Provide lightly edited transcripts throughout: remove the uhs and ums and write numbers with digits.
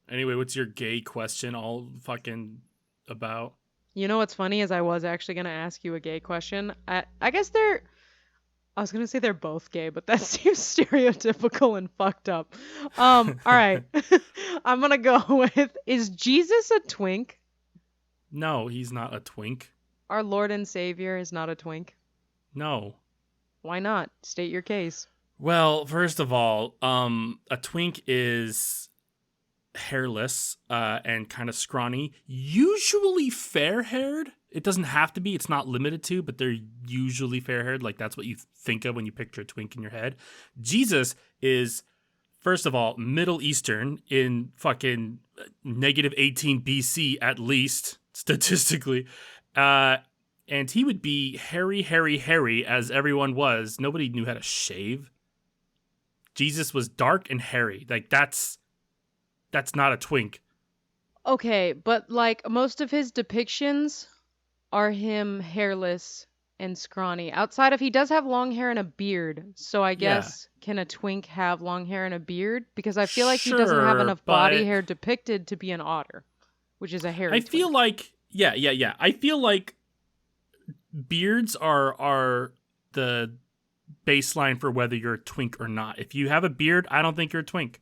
Anyway, what's your gay question all fucking about? You know what's funny is I was actually gonna ask you a gay question. I guess I was gonna say they're both gay, but that seems stereotypical and fucked up. All right. I'm gonna go with, is Jesus a twink? No, he's not a twink. Our Lord and Savior is not a twink. No. Why not? State your case. Well, first of all, a twink is hairless and kind of scrawny, usually fair-haired. It doesn't have to be, it's not limited to, but they're usually fair-haired. Like, that's what you think of when you picture a twink in your head. Jesus is, first of all, Middle Eastern in fucking negative 18 BC at least, statistically. And he would be hairy as everyone was. Nobody knew how to shave. Jesus was dark and hairy. Like, that's not a twink. Okay, but like most of his depictions are him hairless and scrawny. Outside of, he does have long hair and a beard. So I Yeah. guess, can a twink have long hair and a beard? Because I feel like he doesn't have Sure, enough body but hair depicted to be an otter, which is a I hairy feel twink. like yeah. I feel like beards are the baseline for whether you're a twink or not. If you have a beard, I don't think you're a twink.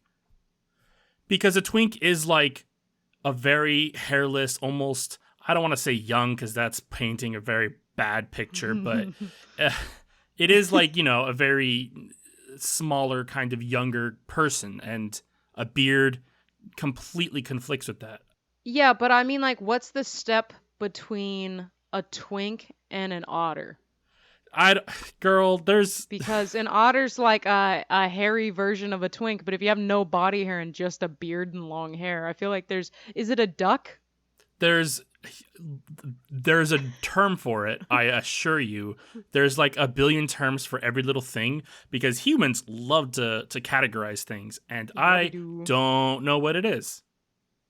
Because a twink is like a very hairless, almost, I don't want to say young because that's painting a very bad picture, but uh, it is like, a very smaller kind of younger person, and a beard completely conflicts with that. Yeah, but I mean, like, what's the step between a twink and an otter? I girl, there's Because an otter's like a hairy version of a twink, but if you have no body hair and just a beard and long hair, I feel like is it a duck? there's there's a term for it, I assure you. There's like a billion terms for every little thing because humans love to categorize things, and Yeah, we I do. don't know what it is.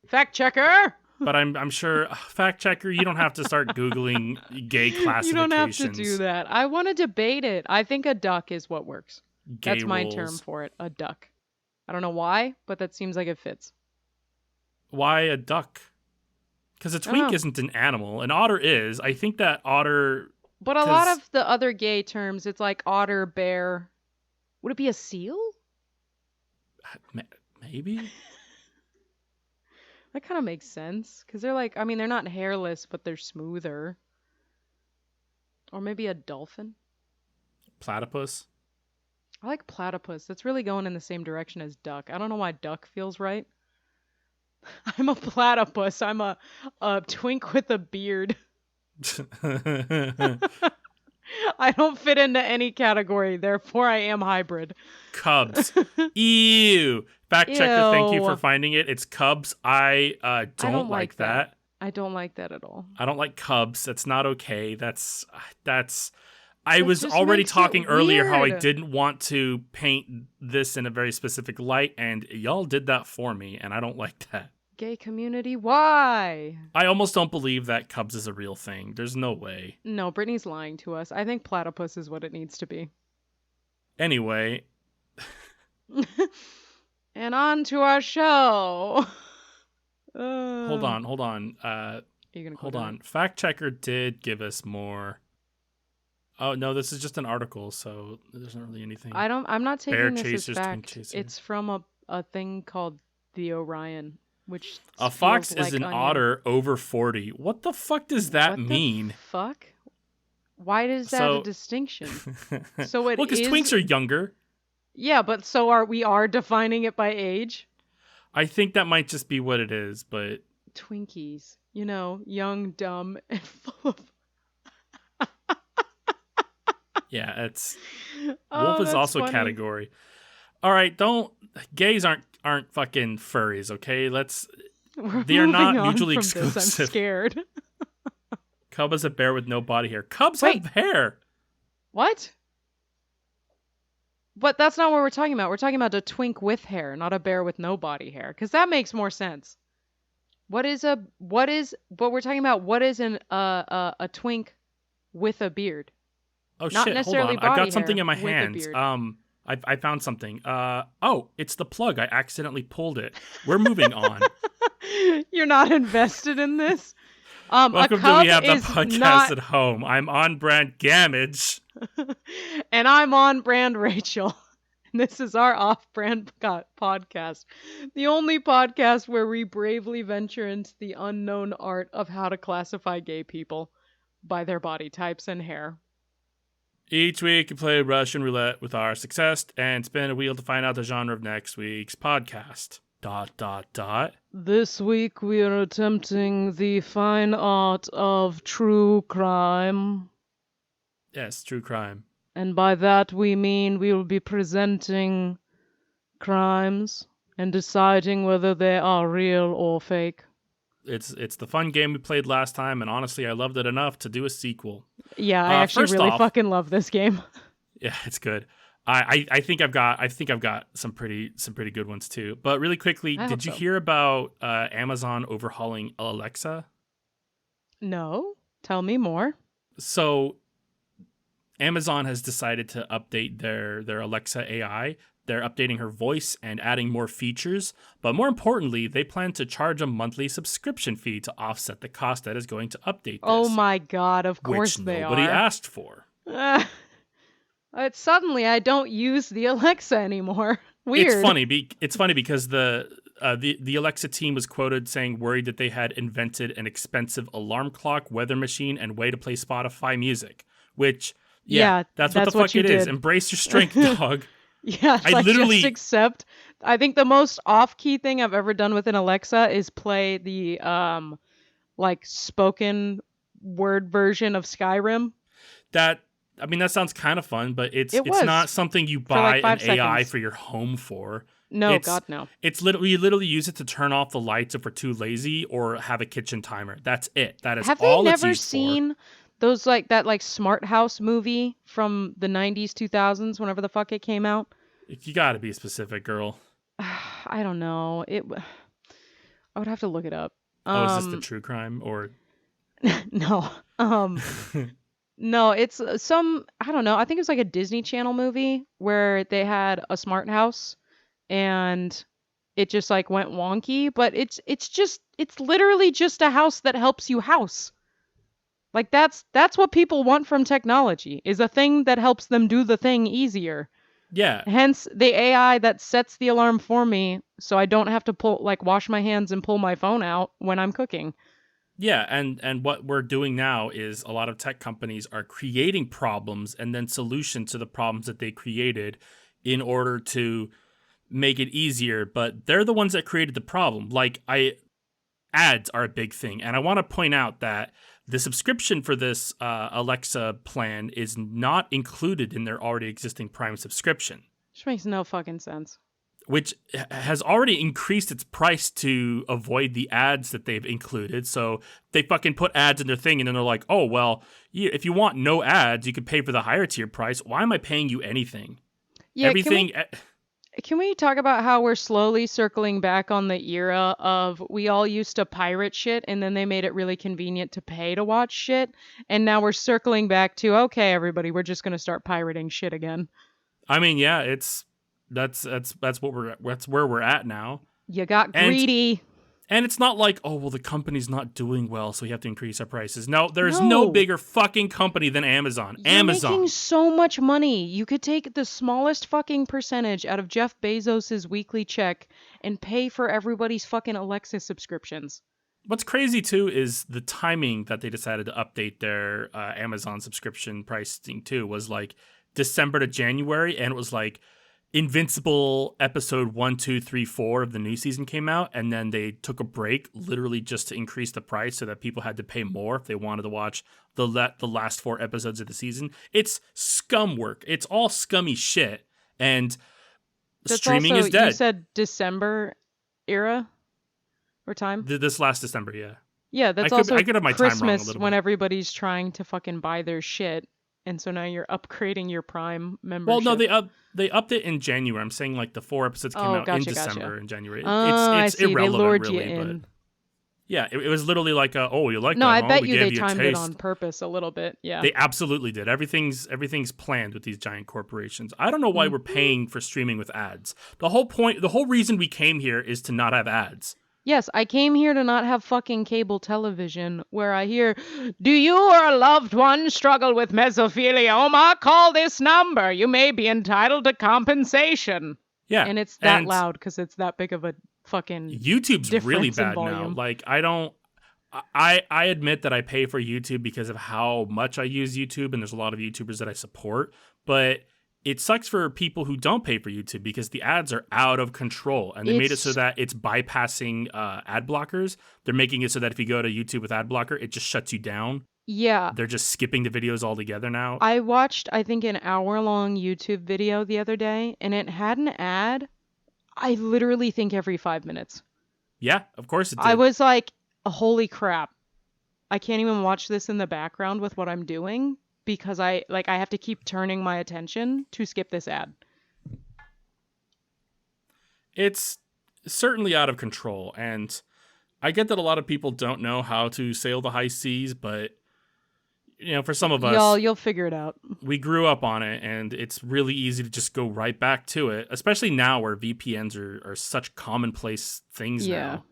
Fact checker! But I'm sure, fact checker, you don't have to start googling gay You don't have to do classifications, that. I want to debate it. I think a duck is what works. gay That's my term rules. for it, a duck. I don't know why, but that seems like it fits. Why a duck? Because a I don't twink know. isn't an animal. An otter is. I think that otter. But a lot Because of the other gay terms, it's like otter, bear. Would it be a seal? maybe. That kind of makes sense. Because they're like, I mean, they're not hairless, but they're smoother. Or maybe a dolphin. Platypus. I like platypus. That's really going in the same direction as duck. I don't know why duck feels right. I'm a platypus. I'm a twink with a beard. I don't fit into any category, therefore I am hybrid. Cubs. Ew. Fact checker, thank you for Ew. finding it. It's cubs. I I don't don't like like that. that. I don't like that at all. I don't like cubs. That's not okay. That's. I That was just already makes it talking earlier how I weird. didn't want to paint this in a very specific light, and y'all did that for me, and I don't like that. Gay community, why? I almost don't believe that Cubs is a real thing. There's no way. No, Brittany's lying to us. I think platypus is what it needs to be. Anyway, And on to our show. hold Are on. you gonna Hold click on on. Fact checker did give us more. Oh no, this is just an article, so there's not really anything. I'm not Bear taking this as chasers, twin fact. chasers. It's from a thing called the Orion, which A feels fox is like an onion. otter over 40. What the fuck does that What mean? the fuck? Why is that a So, distinction? well, So it because is. twinks are younger. Yeah, but so are defining it by age? I think that might just be what it is, but Twinkies, young, dumb, and full of. yeah, it's wolf Oh, is that's also a funny. category. All right, don't gays aren't fucking furries, okay? We're They are moving not on mutually from this. I'm exclusive. scared. Cub is a bear with no body hair. Cubs Wait. have hair. What? But that's not what we're talking about. We're talking about a twink with hair, not a bear with no body hair, because that makes more sense. What is what we're talking about? What is a twink with a beard? Oh Not shit, hold necessarily on. I've body got something hair in my with a hands. beard. I found something. Oh, it's the plug. I accidentally pulled it. We're moving on. You're not invested in this? A Welcome to We cub Have the is Podcast not. at Home. I'm on brand Gamage. And I'm on brand Rachel. And this is our off brand podcast. The only podcast where we bravely venture into the unknown art of how to classify gay people by their body types and hair. Each week, you play Russian roulette with our success and spin a wheel to find out the genre of next week's podcast. ... This week, we are attempting the fine art of true crime. Yes, true crime. And by that, we mean we will be presenting crimes and deciding whether they are real or fake. It's the fun game we played last time, and honestly, I loved it enough to do a sequel. Yeah, I actually really fucking love this game. Yeah, it's good. I think I've got some pretty good ones too. But really quickly, did you hear about Amazon overhauling Alexa? No, tell me more. So Amazon has decided to update their Alexa AI. They're updating her voice and adding more features. But more importantly, they plan to charge a monthly subscription fee to offset the cost that is going to update this. Oh my god, of course they are. Which nobody asked for. Suddenly, I don't use the Alexa anymore. Weird. It's funny because the Alexa team was quoted saying worried that they had invented an expensive alarm clock, weather machine, and way to play Spotify music. Which, that's what the fuck it is. Embrace your strength, dog. Yeah, I literally just accept. I think the most off-key thing I've ever done with an Alexa is play the spoken word version of Skyrim. That sounds kind of fun, but it's not something you buy an AI for your home for. No, God, no. It's you literally use it to turn off the lights if we're too lazy or have a kitchen timer. That's it. That is all it's used for. Have they never seen those that Smart House movie from the 90s, 2000s, whenever the fuck it came out? You gotta be specific, girl. I don't know. I would have to look it up. Is this the true crime or? No. No, it's I don't know. I think it was like a Disney Channel movie where they had a smart house and it just went wonky, but it's literally just a house that helps you house. That's what people want from technology, is a thing that helps them do the thing easier. Yeah. Hence the AI that sets the alarm for me so I don't have to wash my hands and pull my phone out when I'm cooking. Yeah, and what we're doing now is a lot of tech companies are creating problems and then solutions to the problems that they created in order to make it easier, but they're the ones that created the problem. Ads are a big thing, and I want to point out that the subscription for this Alexa plan is not included in their already existing Prime subscription. Which makes no fucking sense. Which has already increased its price to avoid the ads that they've included. So they fucking put ads in their thing, and then they're like, oh, well, if you want no ads, you can pay for the higher tier price. Why am I paying you anything? Yeah, everything. Can we talk about how we're slowly circling back on the era of we all used to pirate shit and then they made it really convenient to pay to watch shit, and now we're circling back to, okay, everybody, we're just going to start pirating shit again. I mean, yeah, that's where we're at now. You got greedy. And it's not like, oh, well, the company's not doing well, so we have to increase our prices. No, there's no bigger fucking company than Amazon. You're making so much money. You could take the smallest fucking percentage out of Jeff Bezos' weekly check and pay for everybody's fucking Alexa subscriptions. What's crazy, too, is the timing that they decided to update their Amazon subscription pricing, too, was December to January, and it was Invincible episode 1, 2, 3, 4 of the new season came out, and then they took a break literally just to increase the price so that people had to pay more if they wanted to watch the last 4 episodes of the season. It's scum work. It's all scummy shit, and streaming is dead. You said December era or time? This last December, yeah. Yeah, that's I could have my Christmas time wrong a little when bit. Everybody's trying to fucking buy their shit. And so now you're upgrading your Prime membership. Well, no, they upped it in January. I'm saying the 4 episodes came out in December and January. It's I see. irrelevant, They lured really. You in. Yeah, it was literally like, oh, you like No, that, I huh? bet We you they gave you a timed it taste. on purpose a little bit. Yeah. They absolutely did. Everything's planned with these giant corporations. I don't know why we're Mhm. paying for streaming with ads. The whole reason we came here is to not have ads. Yes, I came here to not have fucking cable television where I hear, "Do you or a loved one struggle with mesothelioma? Call this number. You may be entitled to compensation." Yeah, And it's that and loud because it's that big of a fucking YouTube's really difference in bad now. volume. Like I don't. I admit that I pay for YouTube because of how much I use YouTube, and there's a lot of YouTubers that I support. But it sucks for people who don't pay for YouTube because the ads are out of control, and they made it so It's, that it's bypassing ad blockers. They're making it so that if you go to YouTube with ad blocker, it just shuts you down. yeah. They're just skipping the videos altogether now. I watched, I think, an hour-long YouTube video the other day, and it had an ad, I literally think every 5 minutes. Yeah, of course it I did. was like, holy crap. I can't even watch this in the background with what I'm doing because I have to keep turning my attention to skip this ad. It's certainly out of control, and I get that a lot of people don't know how to sail the high seas, but for some of us, You'll figure it out. we grew up on it, and it's really easy to just go right back to it, especially now where VPNs are such commonplace things Yeah. now.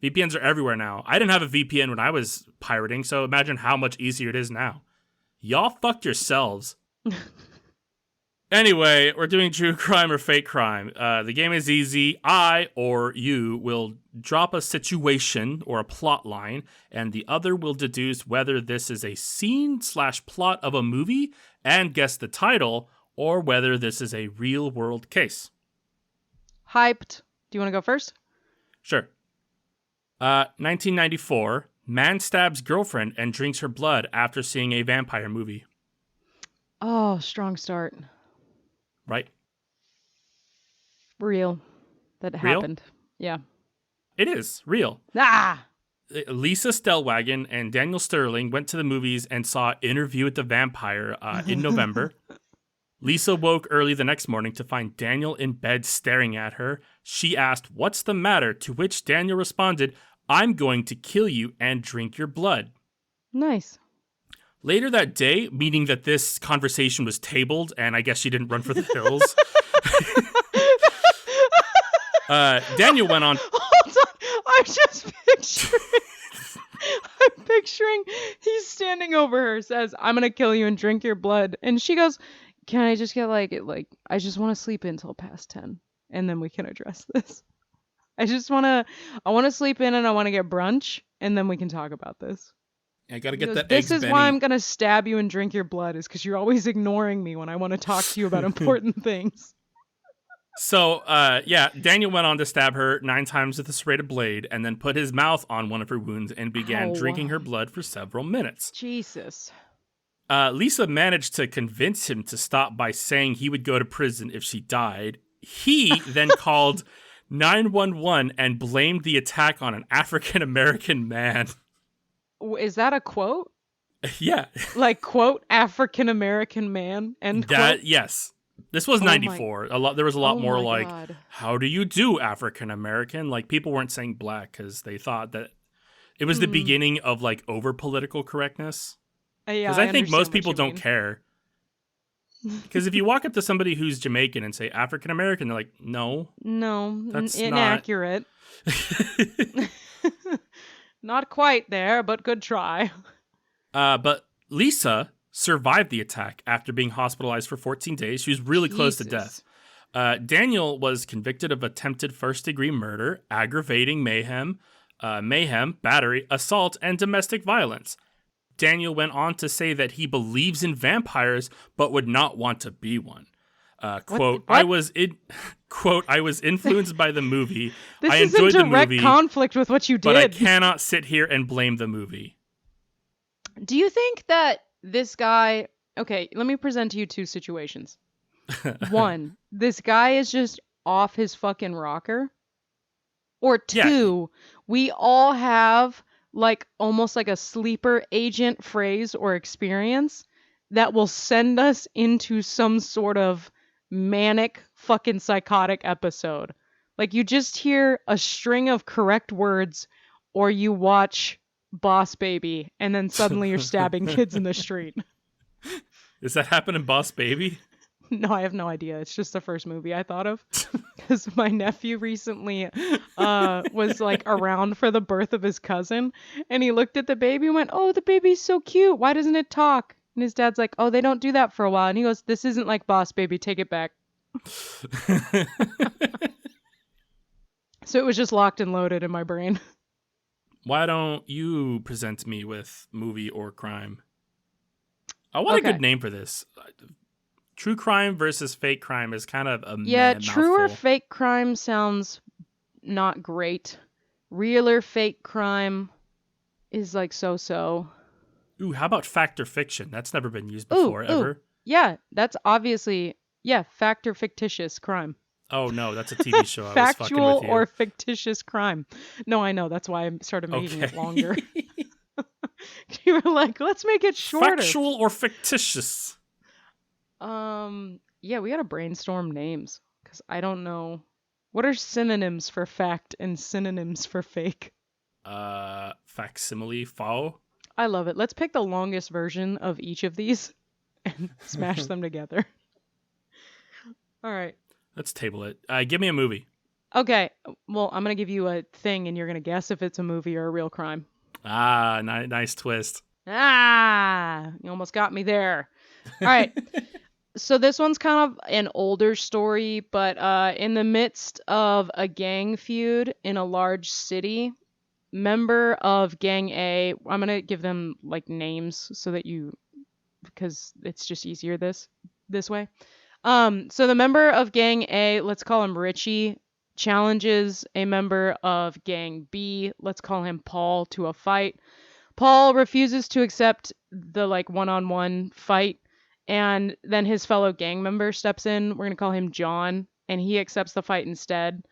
VPNs are everywhere now. I didn't have a VPN when I was pirating, so imagine how much easier it is now. Y'all fucked yourselves. Anyway, we're doing true crime or fake crime. The game is easy. I or you will drop a situation or a plot line, and the other will deduce whether this is a scene/plot of a movie and guess the title, or whether this is a real world case. Hyped. Do you want to go first? Sure. 1994, man stabs girlfriend and drinks her blood after seeing a vampire movie. Oh, strong start. Right? Real. That Real? happened. Yeah. It is real. Ah! Lisa Stellwagen and Daniel Sterling went to the movies and saw Interview with the Vampire in November. Lisa woke early the next morning to find Daniel in bed staring at her. She asked, "What's the matter?" To which Daniel responded, "I'm going to kill you and drink your blood." Nice. Later that day, meaning that this conversation was tabled, and I guess she didn't run for the hills, Daniel went on. Hold on. I'm picturing he's standing over her, says, "I'm gonna kill you and drink your blood." And she goes, "Can I just get I just want to sleep until past 10 and then we can address this. I want to sleep in and I want to get brunch and then we can talk about this." I gotta He get goes, that "This eggs is why Benny. I'm going to stab you and drink your blood is because you're always ignoring me when I want to talk to you about important things." So, Daniel went on to stab her 9 times with a serrated blade and then put his mouth on one of her wounds and began Ow. drinking her blood for several minutes. Jesus. Lisa managed to convince him to stop by saying he would go to prison if she died. He then called 911 and blamed the attack on an African American man. Is that a quote? Yeah. Like, quote, African American man, end quote? Yes. This was Oh my- 94. There was a lot Oh more my like, God. how do you do African American? Like, people weren't saying black because they thought that it was the beginning of like over political correctness. Yeah, Because I think understand most what people you don't mean. care. Because if you walk up to somebody who's Jamaican and say African American, they're like, no. No, That's not- inaccurate. Not quite there, but good try. But Lisa survived the attack after being hospitalized for 14 days. She was really close to Jesus. death. Daniel was convicted of attempted first-degree murder, aggravating mayhem, battery, assault, and domestic violence. Daniel went on to say that he believes in vampires but would not want to be one. Quote, what? I was influenced by the movie. This I is enjoyed in the direct movie, conflict with what you did. but I cannot sit here and blame the movie. Do you think that this guy... Okay, let me present to you 2 situations. 1, this guy is just off his fucking rocker. Or 2, we all have almost like a sleeper agent phrase or experience that will send us into some sort of manic fucking psychotic episode. Like you just hear a string of correct words or you watch Boss Baby and then suddenly you're stabbing kids in the street. Does that happen in Boss Baby? No, I have no idea. It's just the first movie I thought of. Because my nephew recently was like around for the birth of his cousin, and he looked at the baby and went, "Oh, the baby's so cute. Why doesn't it talk?" And his dad's like, "Oh, they don't do that for a while." And he goes, "This isn't like Boss Baby. Take it back." So it was just locked and loaded in my brain. Why don't you present me with movie or crime? I want a Okay. good name for this. True crime versus fake crime is kind of a Yeah, true or mouthful. fake crime sounds not great. Real or fake crime is like so-so. Ooh, how about fact or fiction? That's never been used Ooh, before, ooh. ever. Yeah, that's obviously, yeah, fact or ficticious crime. Oh no, that's a TV show. I was fucking Factual with you. or fictitious crime. No, I know. That's why I started making it longer. You were like, let's make it shorter. Factual or fictitious? Yeah, we gotta brainstorm names because I don't know. What are synonyms for fact and synonyms for fake? Facsimile, faux. I love it. Let's pick the longest version of each of these and smash them together. All right. Let's table it. Give me a movie. Okay. Well, I'm gonna give you a thing, and you're gonna guess if it's a movie or a real crime. Nice twist. Ah, you almost got me there. All right. So this one's kind of an older story, but in the midst of a gang feud in a large city, member of Gang A, I'm gonna give them like names so that because it's just easier this way. So the member of Gang A, let's call him Richie, challenges a member of Gang B, let's call him Paul, to a fight. Paul refuses to accept the like one-on-one fight, and then his fellow gang member steps in. We're gonna call him John, and he accepts the fight instead.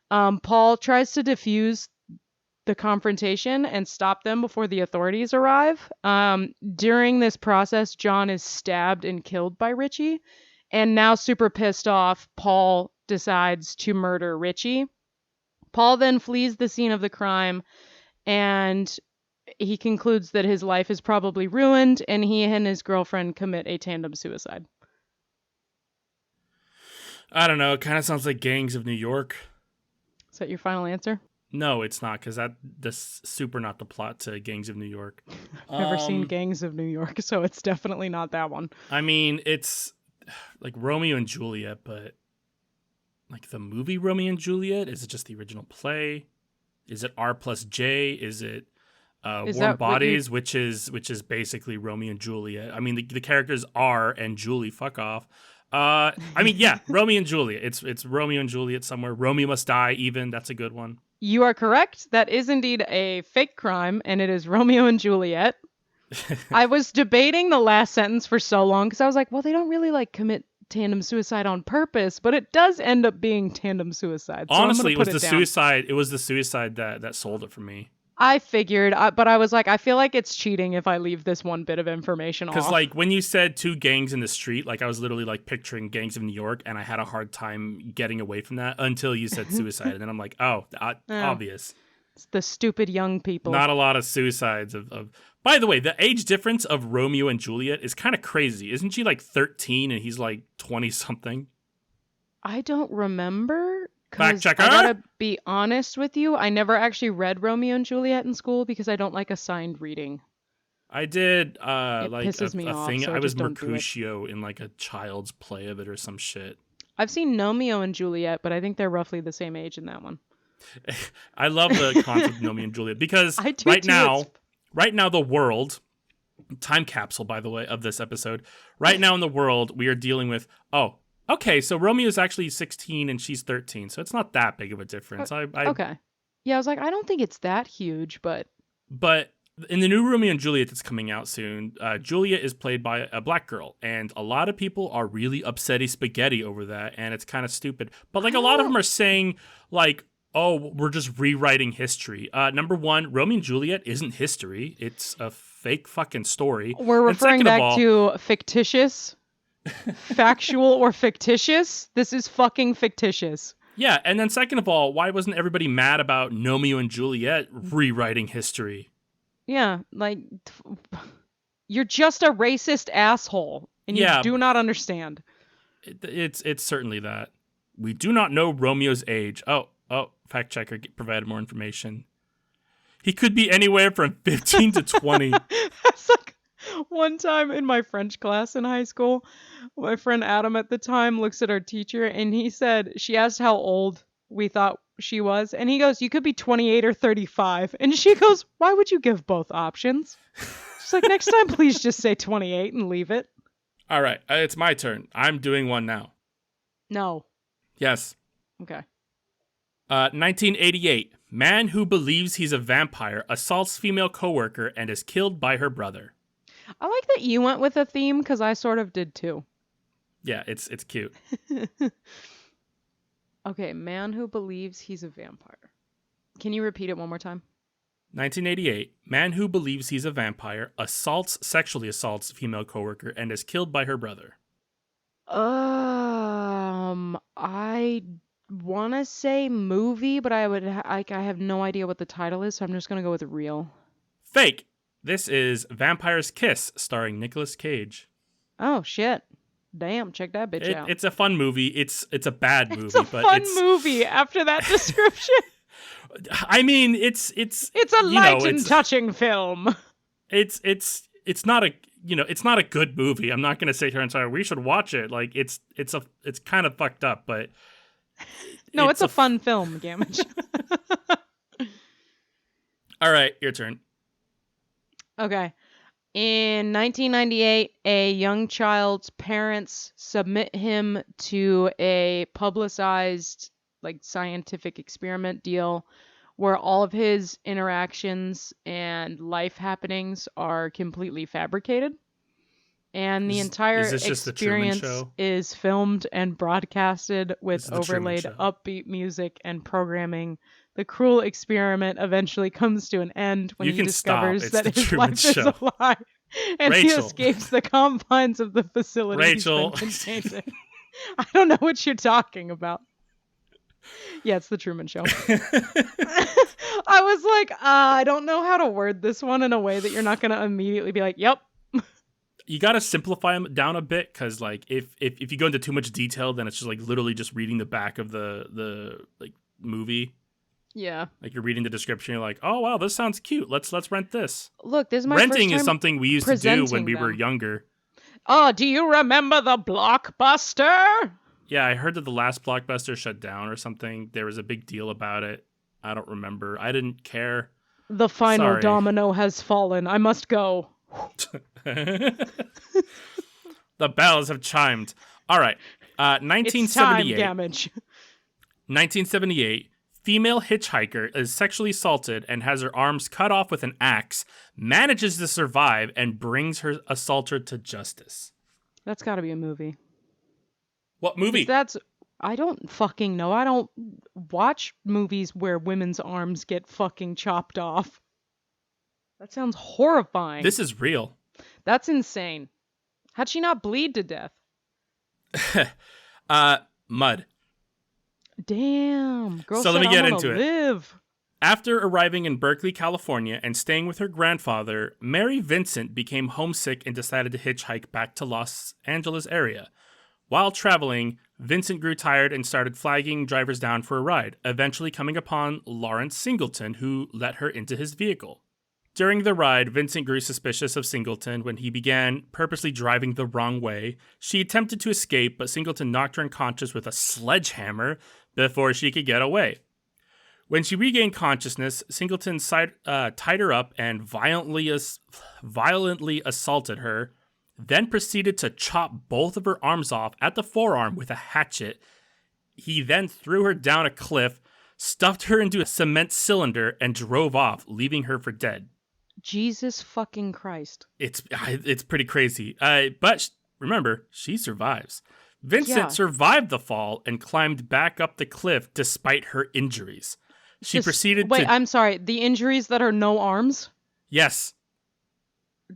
Paul tries to defuse the confrontation and stop them before the authorities arrive. During this process, John is stabbed and killed by Richie, and now super pissed off, Paul decides to murder Richie. Paul then flees the scene of the crime, and he concludes that his life is probably ruined, and he and his girlfriend commit a tandem suicide. I don't know. It kind of sounds like Gangs of New York. Is that your final answer? No, it's not, because that's super not the plot to Gangs of New York. Never seen Gangs of New York, so it's definitely not that one. I mean, it's like Romeo and Juliet, but like the movie Romeo and Juliet? Is it just the original play? Is it R plus J? Is it Warm Bodies, which is basically Romeo and Juliet? I mean, the characters are and Julie. Fuck off. I mean, yeah, Romeo and Juliet. It's Romeo and Juliet somewhere. Romeo Must Die. Even that's a good one. You are correct. That is indeed a fake crime, and it is Romeo and Juliet. I was debating the last sentence for so long because I was like, well, they don't really like commit tandem suicide on purpose, but it does end up being tandem suicide. So honestly, it was the suicide. It was the suicide that sold it for me. I figured, but I was like, I feel like it's cheating if I leave this one bit of information off. Because like when you said two gangs in the street, like I was literally like picturing Gangs of New York, and I had a hard time getting away from that until you said suicide, and then I'm like, oh, obvious. It's the stupid young people. Not a lot of suicides of. By the way, the age difference of Romeo and Juliet is kind of crazy. Isn't she like 13 and he's like 20 something? I don't remember. Fact checker. I gotta be honest with you. I never actually read Romeo and Juliet in school because I don't like assigned reading. I did It like pisses me a off, thing. so I was just don't do it. Mercutio in like a child's play of it or some shit. I've seen Romeo and Juliet, but I think they're roughly the same age in that one. I love the concept of Romeo and Juliet because I do right too. now the world, time capsule by the way of this episode, right now in the world we are dealing with, okay, so Romeo's actually 16 and she's 13, so it's not that big of a difference. Okay. Yeah, I was like, I don't think it's that huge, but in the new Romeo and Juliet that's coming out soon, Julia is played by a black girl, and a lot of people are really upsetty spaghetti over that, and it's kind of stupid. But like a lot of them are saying like, oh, we're just rewriting history. Number one, Romeo and Juliet isn't history. It's a fake fucking story. We're referring back to fictitious, factual, or fictitious. This is fucking fictitious. Yeah, and then second of all, why wasn't everybody mad about Romeo and Juliet rewriting history? Yeah, like you're just a racist asshole and you Yeah, do not understand. it's certainly that. We do not know Romeo's age. Oh, fact checker provided more information. He could be anywhere from 15 to 20. That's like one time in my French class in high school, my friend Adam at the time looks at our teacher and he said, she asked how old we thought she was. And he goes, you could be 28 or 35. And she goes, why would you give both options? She's like, next time, please just say 28 and leave it. All right, it's my turn. I'm doing one now. No. Yes. Okay. 1988. Man who believes he's a vampire assaults female coworker and is killed by her brother. I like that you went with a theme because I sort of did too. Yeah, it's cute. Okay, man who believes he's a vampire. Can you repeat it one more time? 1988. Man who believes he's a vampire sexually assaults female coworker and is killed by her brother. I want to say movie, but I have no idea what the title is, so I'm just gonna go with real. Fake. This is Vampire's Kiss, starring Nicolas Cage. Oh shit! Damn, check that bitch out. It's a fun movie. It's a bad movie, It's a fun movie. After that description, I mean, it's a light and touching film. It's not a it's not a good movie. I'm not gonna sit here and say we should watch it. Like it's kind of fucked up, but no, it's a fun film, Gamage. All right, your turn. Okay. In 1998, a young child's parents submit him to a publicized scientific experiment deal where all of his interactions and life happenings are completely fabricated. And the entire experience is filmed and broadcasted with overlaid upbeat music and programming. The cruel experiment eventually comes to an end when he discovers that his life is a lie. And he escapes the confines of the facility he's been contained in. I don't know what you're talking about. Yeah, it's the Truman Show. I was like, I don't know how to word this one in a way that you're not going to immediately be like, yep. You got to simplify them down a bit because if you go into too much detail, then it's just literally just reading the back of the movie. Yeah. You're reading the description, you're like, oh wow, this sounds cute. Let's rent this. Look, this is my renting first time is something we used to do when we were younger. Oh, do you remember the Blockbuster? Yeah, I heard that the last Blockbuster shut down or something. There was a big deal about it. I don't remember. I didn't care. The final domino has fallen. I must go. The bells have chimed. All right. 1978. It's time, Gamage. 1978. Female hitchhiker is sexually assaulted and has her arms cut off with an axe, manages to survive, and brings her assaulter to justice. That's got to be a movie. What movie? I don't fucking know. I don't watch movies where women's arms get fucking chopped off. That sounds horrifying. This is real. That's insane. How'd she not bleed to death? Mud. Damn. Girl so said, let me get I into live. it. After arriving in Berkeley, California, and staying with her grandfather, Mary Vincent became homesick and decided to hitchhike back to Los Angeles area. While traveling, Vincent grew tired and started flagging drivers down for a ride, eventually coming upon Lawrence Singleton, who let her into his vehicle. During the ride, Vincent grew suspicious of Singleton when he began purposely driving the wrong way. She attempted to escape, but Singleton knocked her unconscious with a sledgehammer before she could get away. When she regained consciousness, Singleton tied her up and violently assaulted her, then proceeded to chop both of her arms off at the forearm with a hatchet. He then threw her down a cliff, stuffed her into a cement cylinder, and drove off, leaving her for dead. Jesus fucking Christ. It's pretty crazy. But remember, she survives. Vincent survived the fall and climbed back up the cliff despite her injuries. She proceeded to... Wait, I'm sorry. The injuries that are no arms? Yes.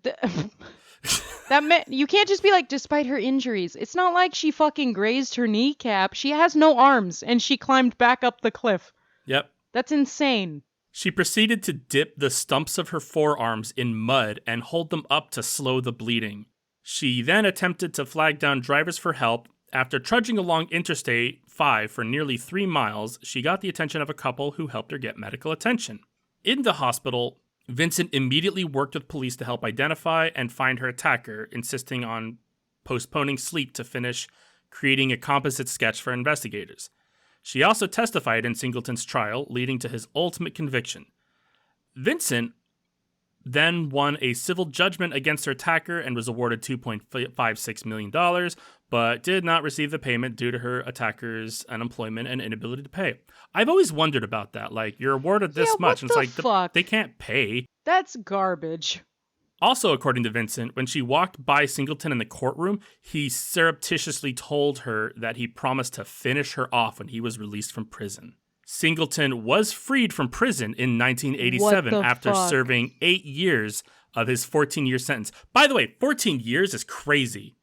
That You can't just be like, despite her injuries. It's not like she fucking grazed her kneecap. She has no arms, and she climbed back up the cliff. Yep. That's insane. She proceeded to dip the stumps of her forearms in mud and hold them up to slow the bleeding. She then attempted to flag down drivers for help. After trudging along Interstate 5 for nearly 3 miles, she got the attention of a couple who helped her get medical attention. In the hospital, Vincent immediately worked with police to help identify and find her attacker, insisting on postponing sleep to finish creating a composite sketch for investigators. She also testified in Singleton's trial, leading to his ultimate conviction. Vincent then won a civil judgment against her attacker and was awarded $2.56 million, but did not receive the payment due to her attacker's unemployment and inability to pay. I've always wondered about that. Like, you're awarded this much, and it's like, fuck? they can't pay. That's garbage. Also, according to Vincent, when she walked by Singleton in the courtroom, he surreptitiously told her that he promised to finish her off when he was released from prison. Singleton was freed from prison in 1987 after serving 8 years of his 14-year sentence. By the way, 14 years is crazy.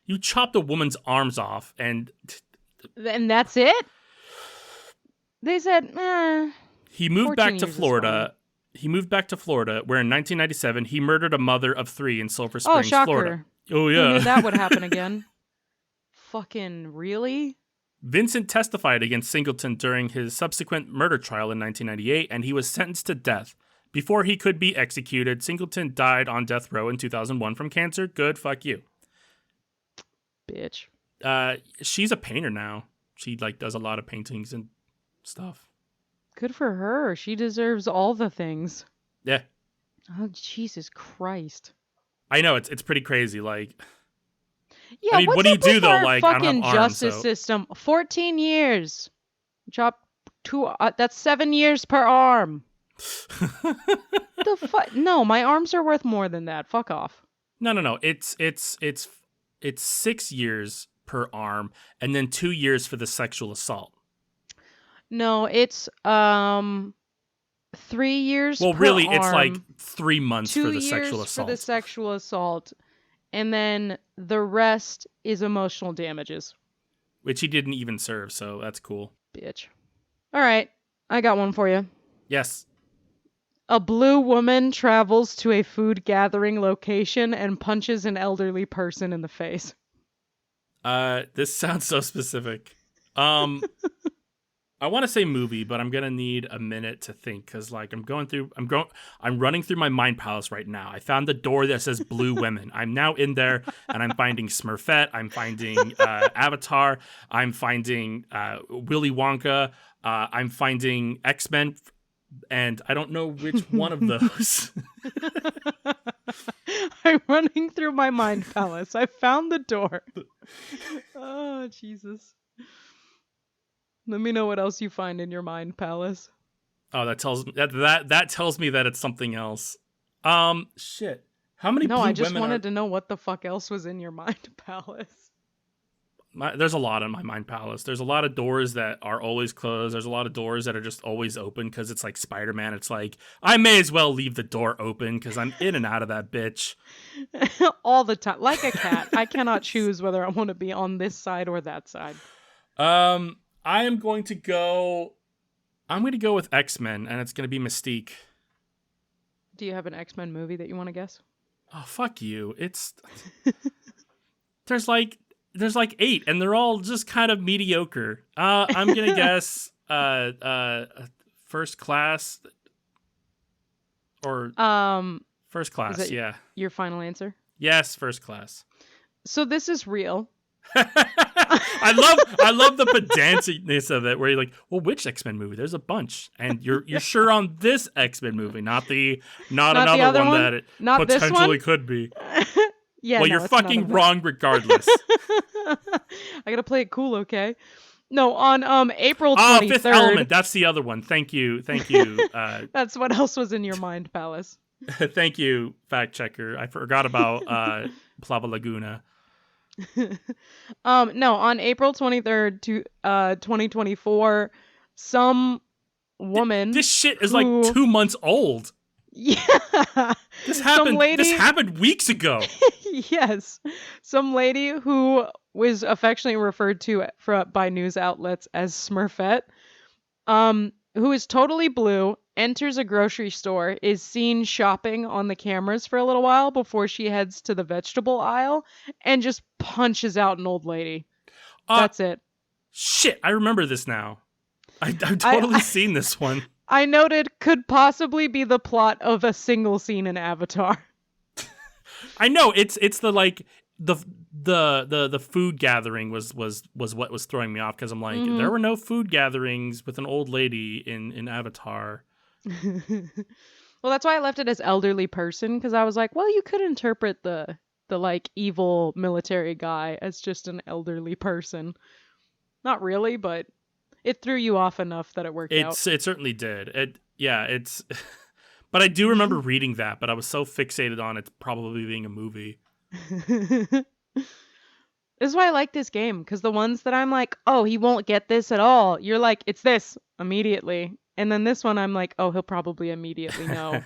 You chopped a woman's arms off and that's it? They said, He moved back to Florida. Where in 1997 he murdered a mother of 3 in Sulphur Springs, Florida. Oh, yeah. Who knew that would happen again? Fucking really? Vincent testified against Singleton during his subsequent murder trial in 1998, and he was sentenced to death. Before he could be executed, Singleton died on death row in 2001 from cancer. Good, fuck you. Bitch. She's a painter now. She does a lot of paintings and stuff. Good for her. She deserves all the things. Yeah. Oh, Jesus Christ. I know, it's pretty crazy, Yeah, I mean, what do you do though? I don't fucking have arms, justice system. 14 years. Chop 2. That's 7 years per arm. The fuck? No, my arms are worth more than that. Fuck off. No. It's 6 years per arm, and then 2 years for the sexual assault. No, it's 3 years. Well, per really, arm, it's like 3 months for the 2 sexual years assault. for the sexual assault, and then the rest is emotional damages. Which he didn't even serve, so that's cool. Bitch. All right, I got one for you. Yes. A blue woman travels to a food gathering location and punches an elderly person in the face. This sounds so specific. I want to say movie, but I'm gonna need a minute to think because, I'm running through my mind palace right now. I found the door that says Blue Women. I'm now in there, and I'm finding Smurfette. I'm finding Avatar. I'm finding Willy Wonka. I'm finding X-Men, and I don't know which one of those. I'm running through my mind palace. I found the door. Oh, Jesus. Let me know what else you find in your mind palace. Oh, that tells me that it's something else. Shit. How many? No, I just wanted to know what the fuck else was in your mind palace. There's a lot in my mind palace. There's a lot of doors that are always closed. There's a lot of doors that are just always open because it's like Spider-Man. It's like, I may as well leave the door open because I'm in and out of that bitch. All the time. Like a cat. I cannot choose whether I want to be on this side or that side. I'm going to go with X-Men, and it's going to be Mystique. Do you have an X-Men movie that you want to guess? Oh, fuck you. There's like 8, and they're all just kind of mediocre. I'm going to guess First Class or First Class, is that yeah. Your final answer? Yes, First Class. So this is real. I love the pedanticness of it, where you're like, well, which X-Men movie? There's a bunch, and you're sure on this X-Men movie, not another one that it not potentially could be. Yeah, well, you're fucking wrong regardless. I gotta play it cool, okay? No, on April 23rd. Fifth Element. That's the other one. Thank you. That's what else was in your mind palace. Thank you, fact checker. I forgot about Plava Laguna. No, on April 23rd, 2024, some woman. This shit is like 2 months old. Yeah. This Some happened. This lady. happened weeks ago. Yes. Some lady who was affectionately referred to by news outlets as Smurfette, who is totally blue, enters a grocery store, is seen shopping on the cameras for a little while before she heads to the vegetable aisle, and just punches out an old lady. Uh, That's it. shit. I remember this now. I've I totally seen this one. I noted could possibly be the plot of a single scene in Avatar. I know it's the like the food gathering was what was throwing me off because I'm like there Mm-hmm. were no food gatherings with an old lady in Avatar. Well, that's why I left it as elderly person, because I was like, well, you could interpret the like evil military guy as just an elderly person. Not really, but it threw you off enough that it worked out. It certainly did. It's but I do remember reading that, but I was so fixated on it probably being a movie. This is why I like this game, because the ones that I'm like, oh, he won't get this at all, you're like, it's this immediately. And then this one, I'm like, oh, he'll probably immediately know.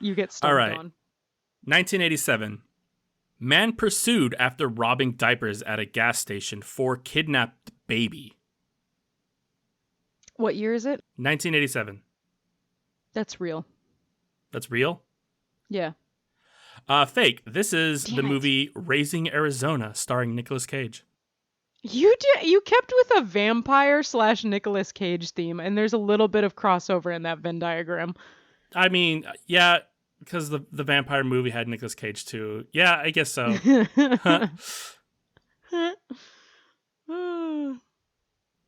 You get All stumped right. on. 1987. Man pursued after robbing diapers at a gas station for kidnapped baby. What year is it? 1987. That's real. That's real? Yeah. Fake. This is the Damn it. movie Raising Arizona starring Nicolas Cage. You kept with a vampire / Nicolas Cage theme, and there's a little bit of crossover in that Venn diagram. I mean, yeah, because the vampire movie had Nicolas Cage too. Yeah, I guess so.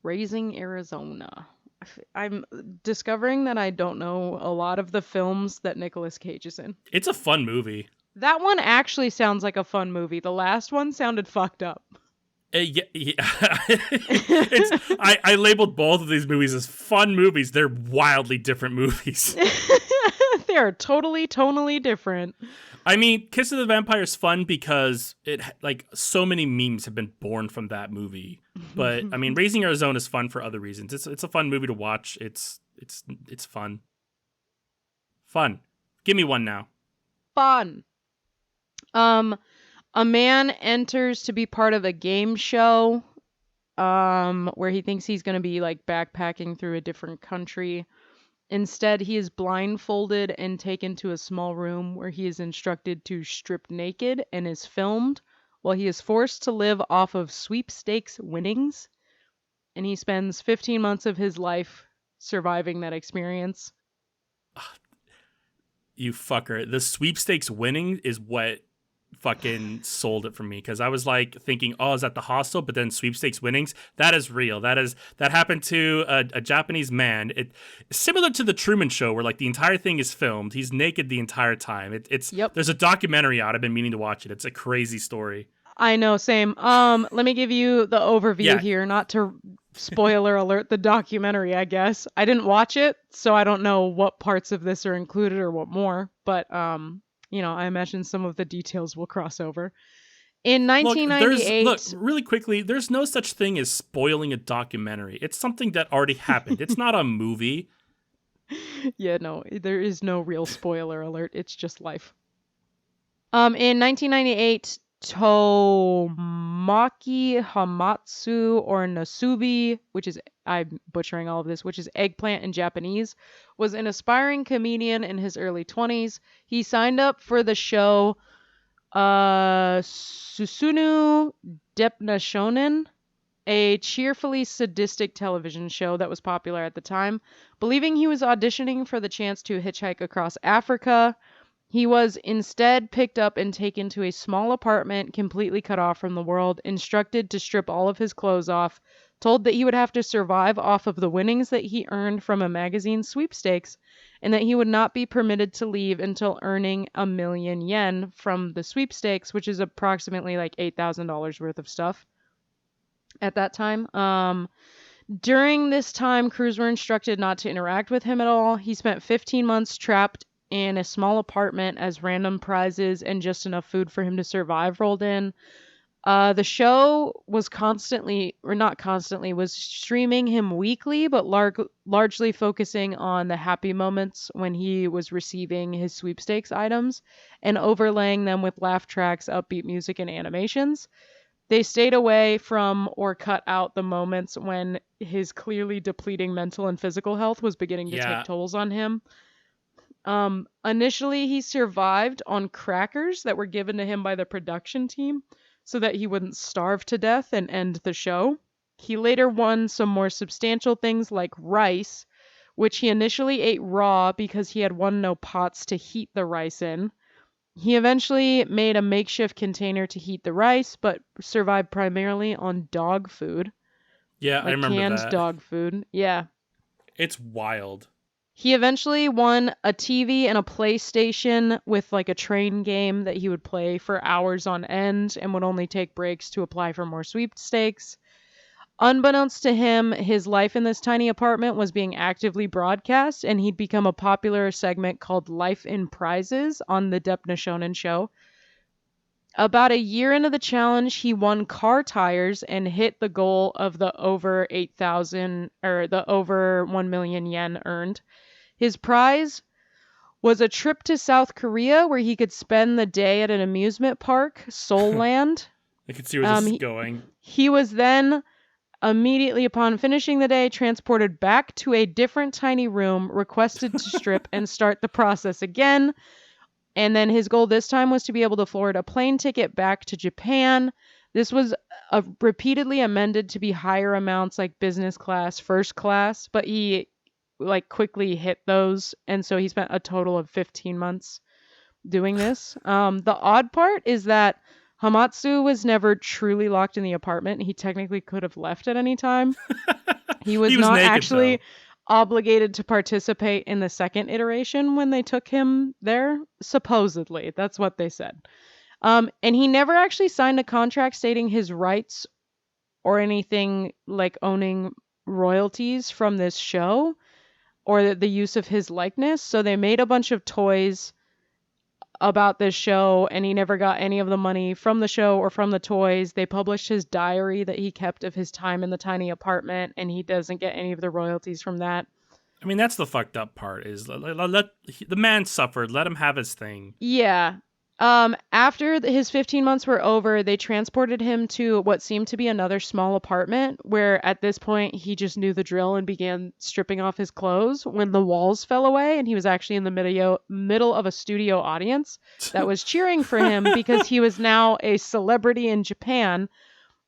Raising Arizona. I'm discovering that I don't know a lot of the films that Nicolas Cage is in. It's a fun movie. That one actually sounds like a fun movie. The last one sounded fucked up. Yeah. I labeled both of these movies as fun movies. They're wildly different movies. They are totally, tonally different. I mean, Kiss of the Vampire is fun because it like so many memes have been born from that movie. But I mean, Raising Arizona is fun for other reasons. It's a fun movie to watch. It's fun. Fun. Give me one now. Fun. A man enters to be part of a game show, where he thinks he's gonna be like backpacking through a different country. Instead, he is blindfolded and taken to a small room where he is instructed to strip naked and is filmed while he is forced to live off of sweepstakes winnings. And he spends 15 months of his life surviving that experience. You fucker. The sweepstakes winning is what fucking sold it for me because I was like thinking, oh, is that the hostel? But then sweepstakes winnings, that is real. That happened to a Japanese man. It similar to the Truman Show, where like the entire thing is filmed. He's naked the entire time. It's Yep. There's a documentary out. I've been meaning to watch it. It's a crazy story. I know, same. Let me give you the overview here, not to spoiler alert the documentary, I guess. I didn't watch it, so I don't know what parts of this are included or what more, but I imagine some of the details will cross over. In 1998, Look, really quickly, there's no such thing as spoiling a documentary. It's something that already happened. It's not a movie. Yeah, no, there is no real spoiler alert. It's just life. In 1998, Tomaki Hamatsu or Nasubi, which is, I'm butchering all of this, which is eggplant in Japanese, was an aspiring comedian in his early 20s. He signed up for the show Susunu Depna Shonen, a cheerfully sadistic television show that was popular at the time. Believing he was auditioning for the chance to hitchhike across Africa, he was instead picked up and taken to a small apartment completely cut off from the world, instructed to strip all of his clothes off, told that he would have to survive off of the winnings that he earned from a magazine sweepstakes, and that he would not be permitted to leave until earning 1,000,000 yen from the sweepstakes, which is approximately like $8,000 worth of stuff at that time. During this time, crews were instructed not to interact with him at all. He spent 15 months trapped in a small apartment as random prizes and just enough food for him to survive rolled in. The show was constantly, or not constantly, was streaming him weekly, but largely focusing on the happy moments when he was receiving his sweepstakes items and overlaying them with laugh tracks, upbeat music, and animations. They stayed away from or cut out the moments when his clearly depleting mental and physical health was beginning to take Yeah. tolls on him. Initially, he survived on crackers that were given to him by the production team so that he wouldn't starve to death and end the show. He later won some more substantial things like rice, which he initially ate raw because he had won no pots to heat the rice in. He eventually made a makeshift container to heat the rice, but survived primarily on dog food, Yeah, I like remember canned that. dog food. Yeah. It's wild. He eventually won a TV and a PlayStation with like a train game that he would play for hours on end and would only take breaks to apply for more sweepstakes. Unbeknownst to him, his life in this tiny apartment was being actively broadcast, and he'd become a popular segment called Life in Prizes on the Depna Shonen show. About a year into the challenge, he won car tires and hit the goal of the over 8,000 or the over 1 million yen earned. His prize was a trip to South Korea where he could spend the day at an amusement park, Seoul Land. I can see where this Um, is he, going. he was then immediately upon finishing the day transported back to a different tiny room, requested to strip and start the process again. And then his goal this time was to be able to afford a plane ticket back to Japan. This was repeatedly amended to be higher amounts like business class, first class, but he like quickly hit those, and so he spent a total of 15 months doing this. The odd part is that Hamatsu was never truly locked in the apartment. He technically could have left at any time. He He was was not naked actually though. obligated to participate in the second iteration when they took him there, supposedly. That's what they said. And he never actually signed a contract stating his rights or anything like owning royalties from this show or the use of his likeness. So they made a bunch of toys about this show, and he never got any of the money from the show or from the toys. They published his diary that he kept of his time in the tiny apartment, and he doesn't get any of the royalties from that. I mean, that's the fucked up part. Is the man suffered. Let him have his thing. Yeah. After his 15 months were over, they transported him to what seemed to be another small apartment where at this point he just knew the drill and began stripping off his clothes when the walls fell away and he was actually in the middle of a studio audience that was cheering for him because he was now a celebrity in Japan.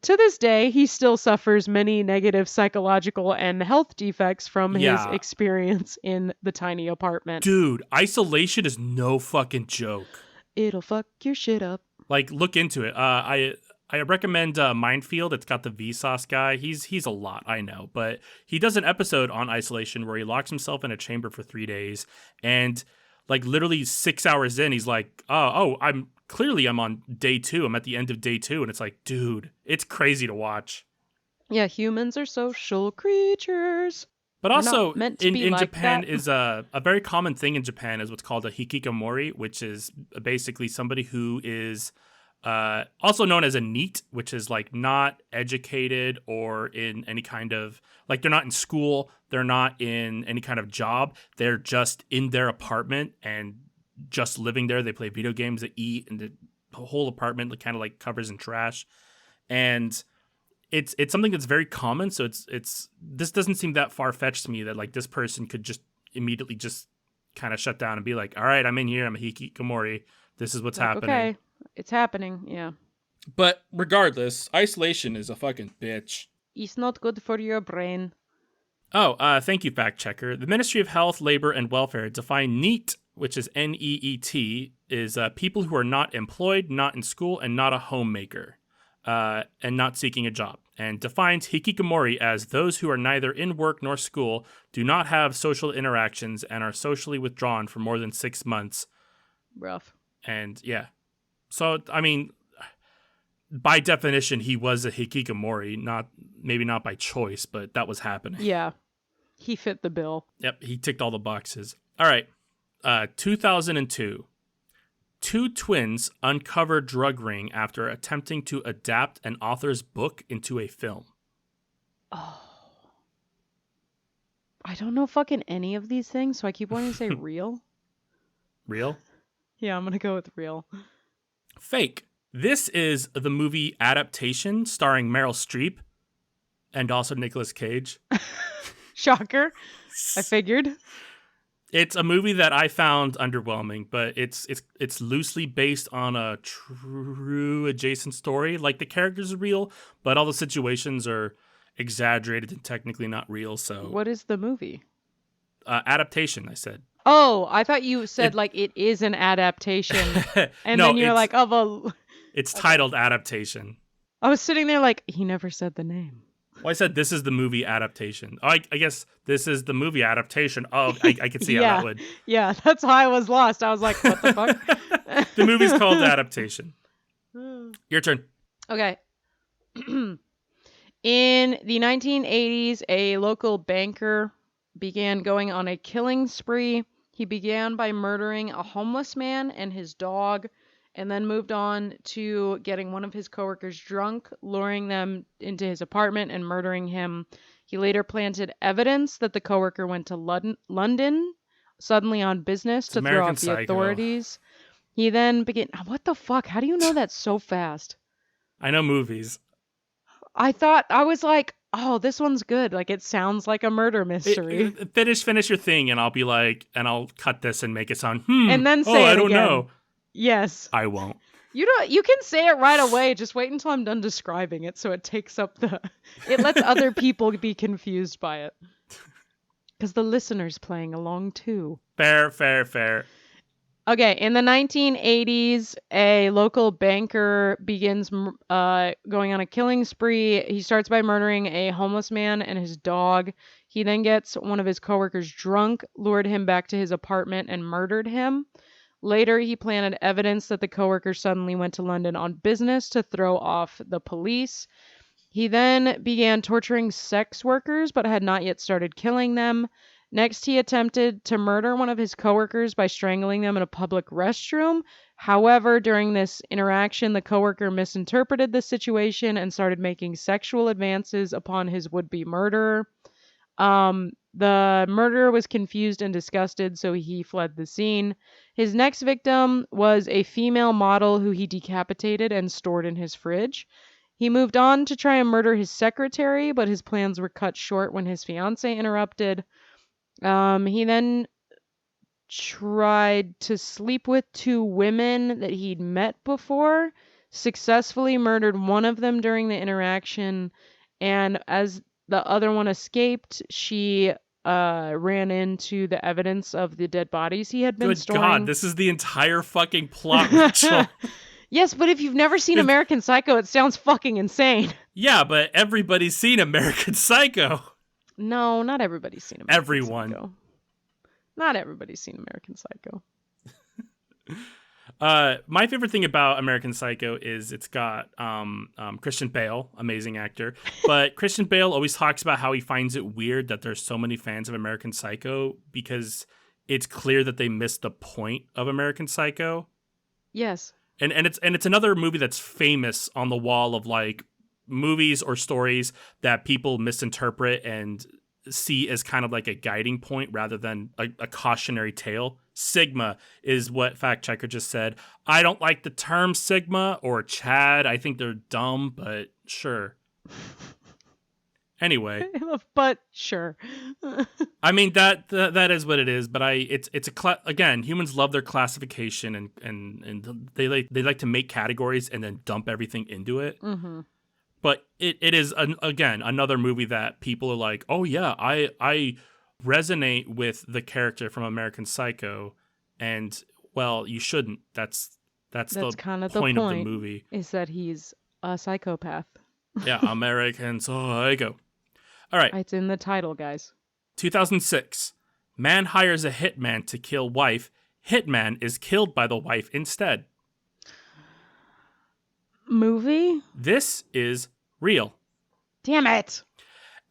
To this day, he still suffers many negative psychological and health defects from his Yeah, experience in the tiny apartment. dude, isolation is no fucking joke. It'll fuck your shit up. Like, look into it. I recommend Mindfield. It's got the Vsauce guy. He's a lot, I know, but he does an episode on isolation where he locks himself in a chamber for 3 days, and like literally 6 hours in, he's like, I'm on day two. I'm at the end of day two, and it's like, dude, it's crazy to watch. Yeah, humans are social creatures. But We're not also meant to be in like Japan that. is a very common thing in Japan is what's called a hikikomori, which is basically somebody who is also known as a NEET, which is like not educated or in any kind of like they're not in school, they're not in any kind of job, they're just in their apartment and just living there. They play video games, they eat, and the whole apartment kind of like covers in trash. And it's something that's very common. So it's this doesn't seem that far fetched to me that like this person could just immediately just kind of shut down and be like, all right, I'm in here, I'm a hikikomori. This is what's Like, happening. okay, it's happening. Yeah. But regardless, isolation is a fucking bitch. It's not good for your brain. Oh, thank you, fact checker. The Ministry of Health, Labor, and Welfare define NEET, which is NEET, is people who are not employed, not in school, and not a homemaker, and not seeking a job, and defines hikikomori as those who are neither in work nor school, do not have social interactions, and are socially withdrawn for more than 6 months. Rough. And yeah. So, I mean, by definition, he was a hikikomori, maybe not by choice, but that was happening. Yeah. He fit the bill. Yep, he ticked all the boxes. All right. 2002. Two twins uncover drug ring after attempting to adapt an author's book into a film. Oh. I don't know fucking any of these things, so I keep wanting to say real. Real? Yeah, I'm gonna go with real. Fake. This is the movie adaptation starring Meryl Streep and also Nicolas Cage. Shocker. I figured. It's a movie that I found underwhelming, but it's loosely based on a true adjacent story. Like the characters are real, but all the situations are exaggerated and technically not real. So What is the movie? adaptation, I said. Oh, I thought you said It- like it is an adaptation, and No, then you're like, of a. it's Okay. titled adaptation. I was sitting there like he never said the name. Well, I said this is the movie adaptation. I guess this is the movie adaptation of. I could see how Yeah. that would. Yeah, that's why I was lost. I was like, what the fuck? The movie's called adaptation. Your turn. Okay. In the 1980s, a local banker began going on a killing spree. He began by murdering a homeless man and his dog, and then moved on to getting one of his coworkers drunk, luring them into his apartment and murdering him. He later planted evidence that the coworker went to London suddenly on business It's to throw American off the Psycho. authorities. He then began. What the fuck? How do you know that so fast? I know movies. I was like, oh, this one's good. Like it sounds like a murder mystery. Finish your thing, and I'll be like, and I'll cut this and make it sound. And then say I it don't again. know. Yes. I won't. You can say it right away. Just wait until I'm done describing it so it takes up it lets other people be confused by it. Cuz the listener's playing along too. Fair. Okay, in the 1980s, a local banker begins going on a killing spree. He starts by murdering a homeless man and his dog. He then gets one of his coworkers drunk, lured him back to his apartment, and murdered him. Later, he planted evidence that the coworker suddenly went to London on business to throw off the police. He then began torturing sex workers, but had not yet started killing them. Next, he attempted to murder one of his coworkers by strangling them in a public restroom. However, during this interaction, the coworker misinterpreted the situation and started making sexual advances upon his would-be murderer. The murderer was confused and disgusted, so he fled the scene. His next victim was a female model who he decapitated and stored in his fridge. He moved on to try and murder his secretary, but his plans were cut short when his fiancée interrupted. He then tried to sleep with two women that he'd met before, successfully murdered one of them during the interaction, and as the other one escaped, she ran into the evidence of the dead bodies he had been Good storing. God, this is the entire fucking plot, Rachel. Yes, but if you've never seen American Psycho, it sounds fucking insane. Yeah, but everybody's seen American Psycho. No, not everybody's seen American Everyone. Psycho. Not everybody's seen American Psycho. My favorite thing about American Psycho is it's got Christian Bale, amazing actor. But Christian Bale always talks about how he finds it weird that there's so many fans of American Psycho because it's clear that they missed the point of American Psycho. Yes. And it's another movie that's famous on the wall of like movies or stories that people misinterpret and see as kind of like a guiding point rather than a cautionary tale. Sigma is what Fact Checker just said. I don't like the term Sigma or Chad. I think they're dumb, but sure. Anyway, But sure. I mean that is what it is. But again, humans love their classification and they like to make categories and then dump everything into it. Mm-hmm. But it is again another movie that people are like, oh yeah, I resonate with the character from American Psycho, and well, you shouldn't. That's the kind of point the of point the movie. is that he's a psychopath. Yeah, American Psycho. All right, It's in the title, guys. 2006. Man hires a hitman to kill wife. Hitman is killed by the wife instead. Movie? This is real. Damn it.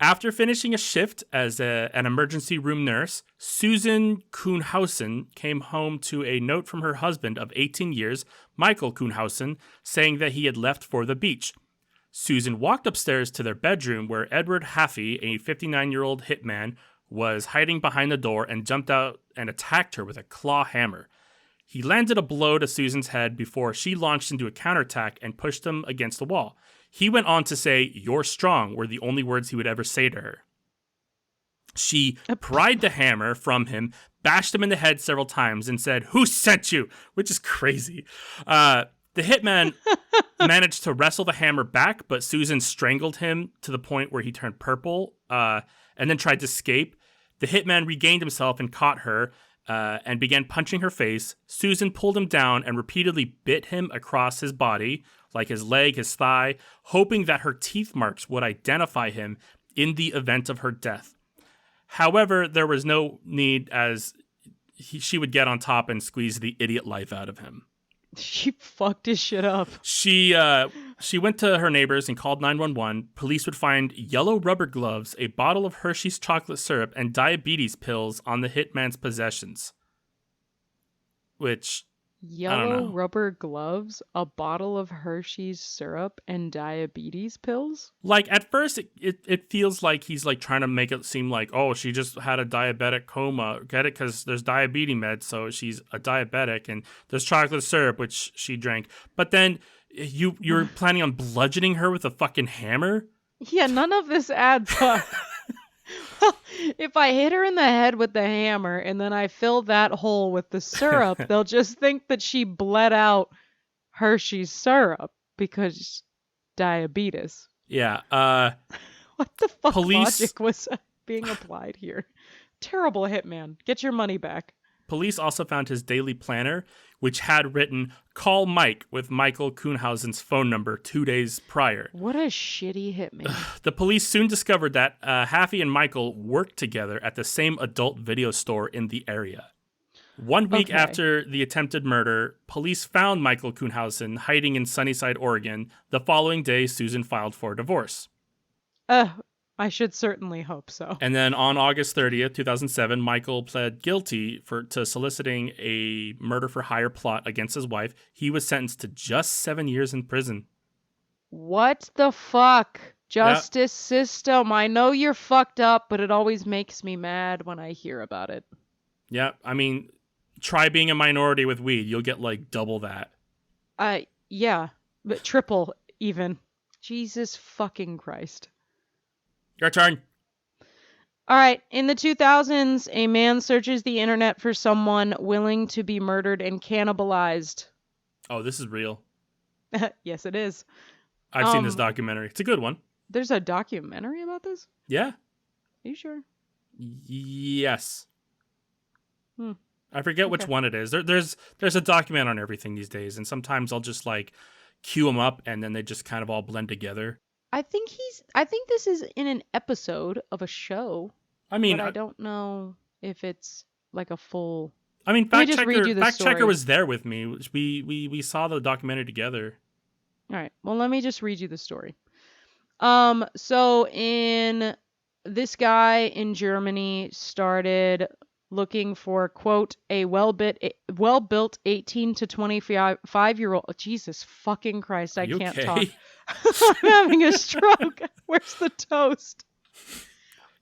After finishing a shift as an emergency room nurse, Susan Kuhnhausen came home to a note from her husband of 18 years, Michael Kuhnhausen, saying that he had left for the beach. Susan walked upstairs to their bedroom where Edward Haffey, a 59-year-old hitman, was hiding behind the door and jumped out and attacked her with a claw hammer. He landed a blow to Susan's head before she launched into a counterattack and pushed him against the wall. He went on to say, "You're strong," were the only words he would ever say to her. She pried the hammer from him, bashed him in the head several times, and said, "Who sent you?" Which is crazy. The hitman managed to wrestle the hammer back, but Susan strangled him to the point where he turned purple and then tried to escape. The hitman regained himself and caught her and began punching her face. Susan pulled him down and repeatedly bit him across his body, like his leg, his thigh, hoping that her teeth marks would identify him in the event of her death. However, there was no need, as she would get on top and squeeze the idiot life out of him. She fucked his shit up. She went to her neighbors and called 911. Police would find yellow rubber gloves, a bottle of Hershey's chocolate syrup, and diabetes pills on the hitman's possessions. Which, Yellow rubber gloves, a bottle of Hershey's syrup, and diabetes pills? like, at first, it feels like he's, like, trying to make it seem like, oh, she just had a diabetic coma. Get it? Because there's diabetes meds, so she's a diabetic, and there's chocolate syrup, which she drank. But then you're planning on bludgeoning her with a fucking hammer? Yeah, none of this adds up. Well, if I hit her in the head with the hammer and then I fill that hole with the syrup, they'll just think that she bled out Hershey's syrup because diabetes. Yeah. What the fuck Police- logic was being applied here? Terrible hitman. Get your money back. Police also found his daily planner, which had written, "Call Mike," with Michael Kuhnhausen's phone number 2 days prior. What a shitty hitman. The police soon discovered that Haffey and Michael worked together at the same adult video store in the area. 1 week Okay. after the attempted murder, police found Michael Kuhnhausen hiding in Sunnyside, Oregon. The following day, Susan filed for divorce. I should certainly hope so. And then on August 30th, 2007, Michael pled guilty to soliciting a murder-for-hire plot against his wife. He was sentenced to just 7 years in prison. What the fuck? Justice system. I know you're fucked up, but it always makes me mad when I hear about it. Yeah, I mean, try being a minority with weed. You'll get, like, double that. Yeah, but triple even. Jesus fucking Christ. Your turn. All right, in the 2000s, a man searches the internet for someone willing to be murdered and cannibalized. Oh, this is real. Yes, it is. I've seen this documentary. It's a good one. There's a documentary about this? Yeah. Are you sure? Yes. Hmm. I forget which Okay. one it is. There's a document on everything these days, and sometimes I'll just like queue them up, and then they just kind of all blend together. I think this is in an episode of a show, I mean, but I don't know if it's like a full. I mean, Let me just read you the fact checker story. was there with me. We saw the documentary together. All right. Well, let me just read you the story. So in this guy in Germany started looking for, quote, a well-built 18 to 25-year-old. Oh, Jesus fucking Christ, I You can't okay? talk. I'm having a stroke. Where's the toast?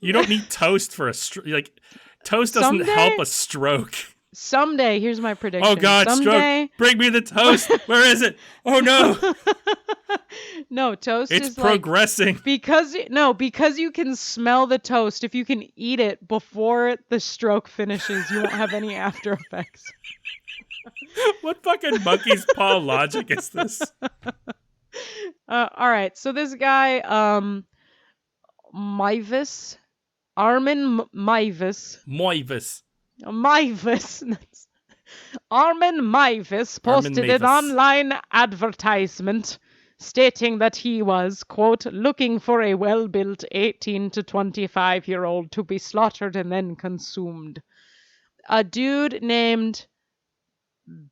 You don't need toast for a like. Toast doesn't Someday- help a stroke. Someday, here's my prediction. Oh God, Someday, stroke! Bring me the toast. Where is it? Oh no! no, toast It's is like progressing. because you can smell the toast. If you can eat it before the stroke finishes, you won't have any after effects. What fucking monkey's paw logic is this? All right, so this guy, Armin Mavis. Armin Mavis posted an Mavis. online advertisement stating that he was, quote, looking for a well-built 18 to 25-year-old to be slaughtered and then consumed. A dude named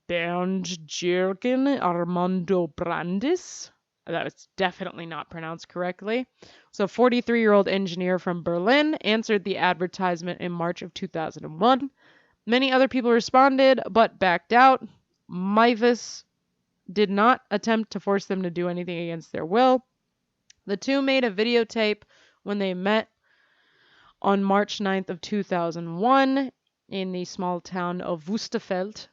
Bernd Jürgen Armando Brandis That was definitely not pronounced correctly. So, 43-year-old engineer from Berlin answered the advertisement in March of 2001. Many other people responded, but backed out. Mavis did not attempt to force them to do anything against their will. The two made a videotape when they met on March 9th of 2001 in the small town of Wustefeld.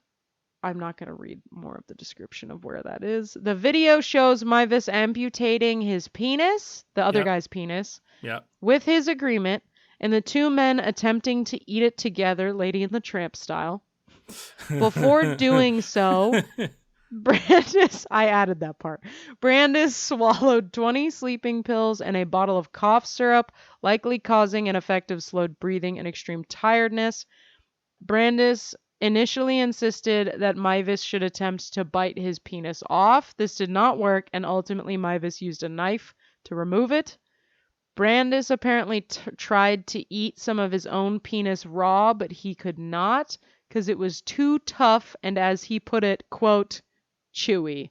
I'm not going to read more of the description of where that is. The video shows Mavis amputating his penis, the other Yep. guy's penis, Yep. with his agreement, and the two men attempting to eat it together, Lady and the Tramp style. Before doing so, I added that part. Brandis swallowed 20 sleeping pills and a bottle of cough syrup, likely causing an effect of slowed breathing and extreme tiredness. Brandis initially insisted that Mavis should attempt to bite his penis off. This did not work, and ultimately Mavis used a knife to remove it. Brandis apparently tried to eat some of his own penis raw, but he could not because it was too tough and, as he put it, quote, chewy.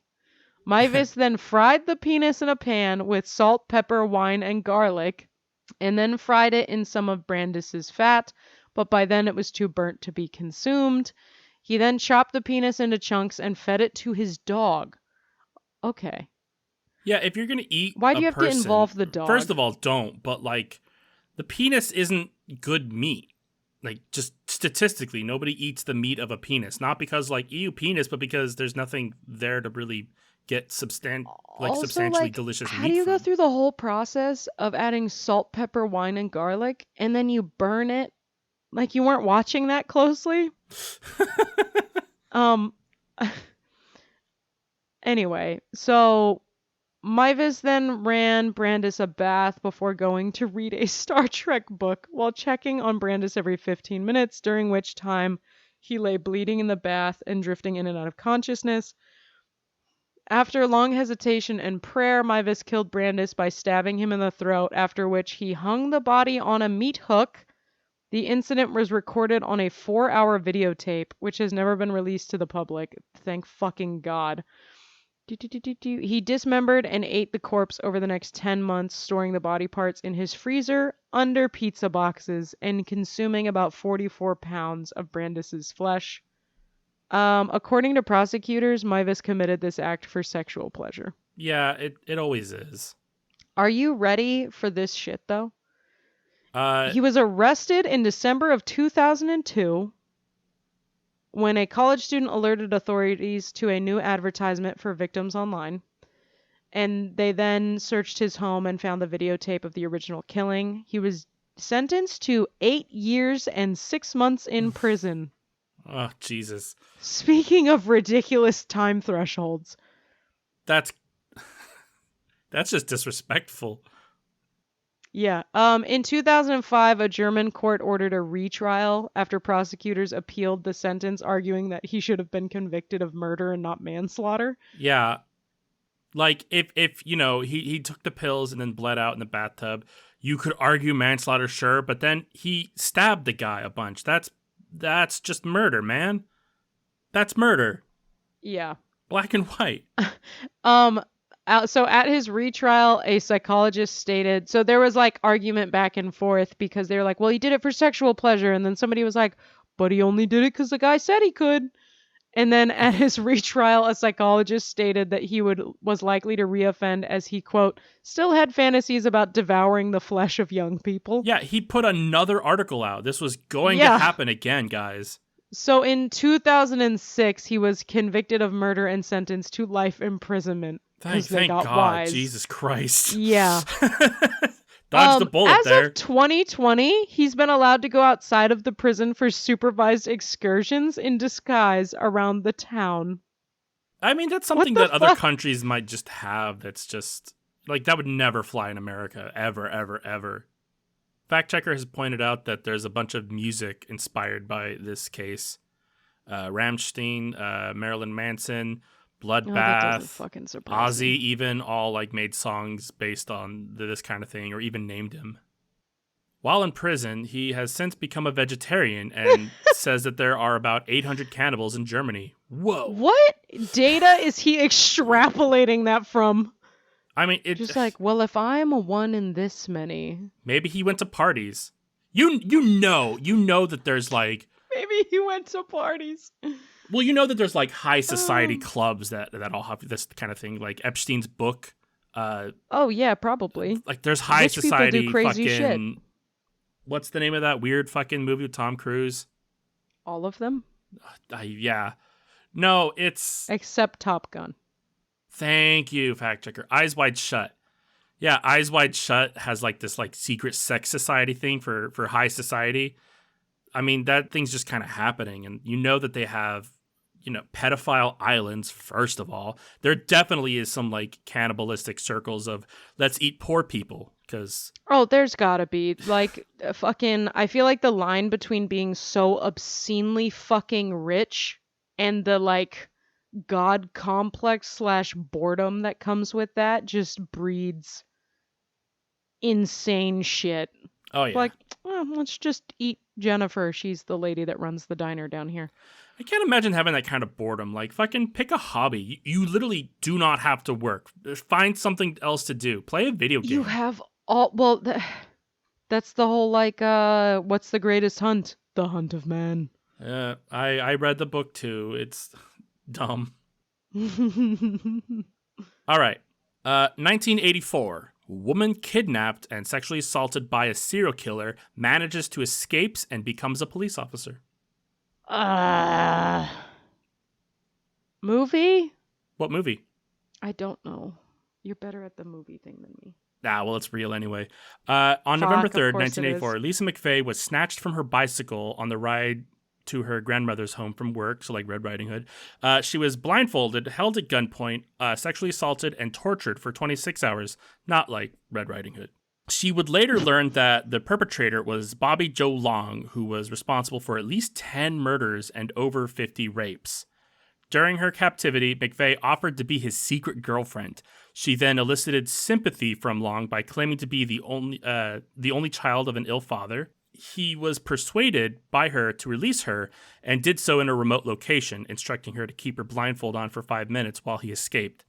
Mavis then fried the penis in a pan with salt, pepper, wine, and garlic, and then fried it in some of Brandis's fat, but by then it was too burnt to be consumed. He then chopped the penis into chunks and fed it to his dog. Okay. Yeah, if you're gonna eat Why do a you have to person, involve the dog? first of all, don't. But like, the penis isn't good meat. Like, just statistically, nobody eats the meat of a penis. Not because like ew penis, but because there's nothing there to really get substantially delicious how meat do you from. go through the whole process of adding salt, pepper, wine, and garlic, and then you burn it? Like you weren't watching that closely? Um. Anyway, so Mavis then ran Brandis a bath before going to read a Star Trek book while checking on Brandis every 15 minutes, during which time he lay bleeding in the bath and drifting in and out of consciousness. After long hesitation and prayer, Mavis killed Brandis by stabbing him in the throat, after which he hung the body on a meat hook. The incident was recorded on a 4-hour videotape, which has never been released to the public. Thank fucking God. He dismembered and ate the corpse over the next 10 months, storing the body parts in his freezer under pizza boxes and consuming about 44 pounds of Brandis's flesh. According to prosecutors, Mavis committed this act for sexual pleasure. Yeah, it always is. Are you ready for this shit, though? Uh, He was arrested in December of 2002 when a college student alerted authorities to a new advertisement for victims online. And they then searched his home and found the videotape of the original killing. He was sentenced to 8 years and 6 months in prison. oh Jesus, Speaking of ridiculous time thresholds. that's just disrespectful. Yeah. In 2005, a German court ordered a retrial after prosecutors appealed the sentence, arguing that he should have been convicted of murder and not manslaughter. Yeah, like if you know he took the pills and then bled out in the bathtub, you could argue manslaughter, sure, but then he stabbed the guy a bunch. That's just murder, man. That's murder. Yeah. Black and white. So at his retrial, a psychologist stated, so there was like argument back and forth because they were like, well, he did it for sexual pleasure. And then somebody was like, but he only did it because the guy said he could. And then at his retrial, a psychologist stated that he was likely to reoffend as he, quote, still had fantasies about devouring the flesh of young people. Yeah, he put another article out. This was going to happen again, guys. So in 2006, he was convicted of murder and sentenced to life imprisonment. Thank God, wise. Jesus Christ. Yeah. Dodged the bullet there. As of 2020, he's been allowed to go outside of the prison for supervised excursions in disguise around the town. I mean, that's something that other countries might just have. That's just like that would never fly in America, ever, ever, ever. Fact checker has pointed out that there's a bunch of music inspired by this case. Rammstein, Marilyn Manson, Bloodbath, Ozzy even all like made songs based on this kind of thing or even named him. While in prison, he has since become a vegetarian and says that there are about 800 cannibals in Germany. Whoa. What data is he extrapolating that from? I mean, it. Just like, well, if I'm a one in this many, Maybe he went to parties. You know that there's like, maybe he went to parties. well, you know that there's like high society Um, clubs that all have this kind of thing, like Epstein's book. oh yeah, probably. Like there's high Rich people do society crazy shit. fucking. What's the name of that weird fucking movie with Tom Cruise? All of them Yeah. No, it's. except Top Gun. Thank you, fact checker. Eyes Wide Shut. Yeah, Eyes Wide Shut has like this like secret sex society thing for high society. I mean, that thing's just kind of happening, and you know that they have, pedophile islands. First of all, there definitely is some like cannibalistic circles of let's eat poor people because Oh, there's gotta be like fucking. I feel like the line between being so obscenely fucking rich and the like god complex slash boredom that comes with that just breeds insane shit. oh yeah, Like, well, let's just eat Jennifer. She's the lady that runs the diner down here. I can't imagine having that kind of boredom. Like fucking pick a hobby. You literally do not have to work. Find something else to do. Play a video game. You have all well. That's the whole like. What's the greatest hunt? The hunt of man. I read the book too. It's dumb. All right. 1984. Woman kidnapped and sexually assaulted by a serial killer manages to escape and becomes a police officer. uh Movie? What movie? I don't know. You're better at the movie thing than me. Well, it's real anyway. On November Fuck, of 3rd, course it 1984, is. Lisa McVeigh was snatched from her bicycle on the ride to her grandmother's home from work, so like Red Riding Hood. She was blindfolded, held at gunpoint, sexually assaulted, and tortured for 26 hours, not like Red Riding Hood. She would later learn that the perpetrator was Bobby Joe Long, who was responsible for at least 10 murders and over 50 rapes. During her captivity, McVeigh offered to be his secret girlfriend. She then elicited sympathy from Long by claiming to be the only child of an ill father. He was persuaded by her to release her and did so in a remote location, instructing her to keep her blindfold on for 5 minutes while he escaped.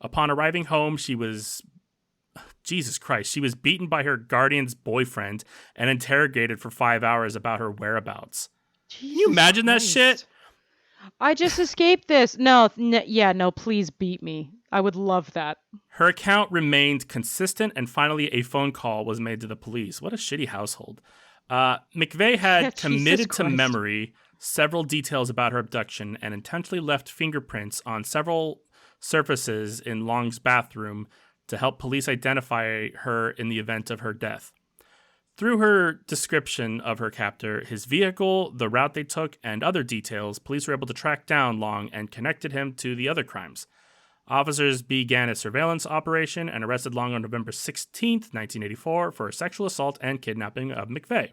Upon arriving home, she was beaten by her guardian's boyfriend and interrogated for 5 hours about her whereabouts. Can you imagine that shit? I just escaped this. No, no, please beat me. I would love that. Her account remained consistent, and finally a phone call was made to the police. What a shitty household. McVeigh had committed to memory several details about her abduction and intentionally left fingerprints on several surfaces in Long's bathroom to help police identify her in the event of her death. Through her description of her captor, his vehicle, the route they took, and other details, police were able to track down Long and connected him to the other crimes. Officers began a surveillance operation and arrested Long on November 16, 1984, for sexual assault and kidnapping of McVeigh.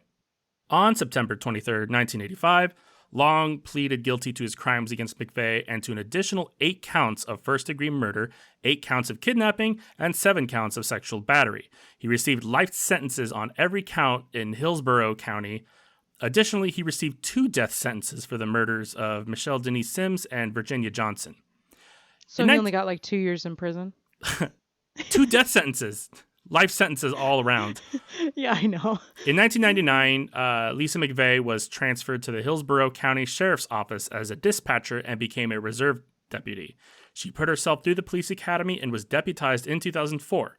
On September 23, 1985, Long pleaded guilty to his crimes against McVeigh and to an additional 8 counts of first-degree murder, 8 counts of kidnapping, and 7 counts of sexual battery. He received life sentences on every count in Hillsborough County. Additionally, he received 2 death sentences for the murders of Michelle Denise Sims and Virginia Johnson. So he only got like 2 years in prison? 2 death sentences. Life sentences all around. Yeah, I know. In 1999, Lisa McVeigh was transferred to the Hillsborough County Sheriff's Office as a dispatcher and became a reserve deputy. She put herself through the police academy and was deputized in 2004.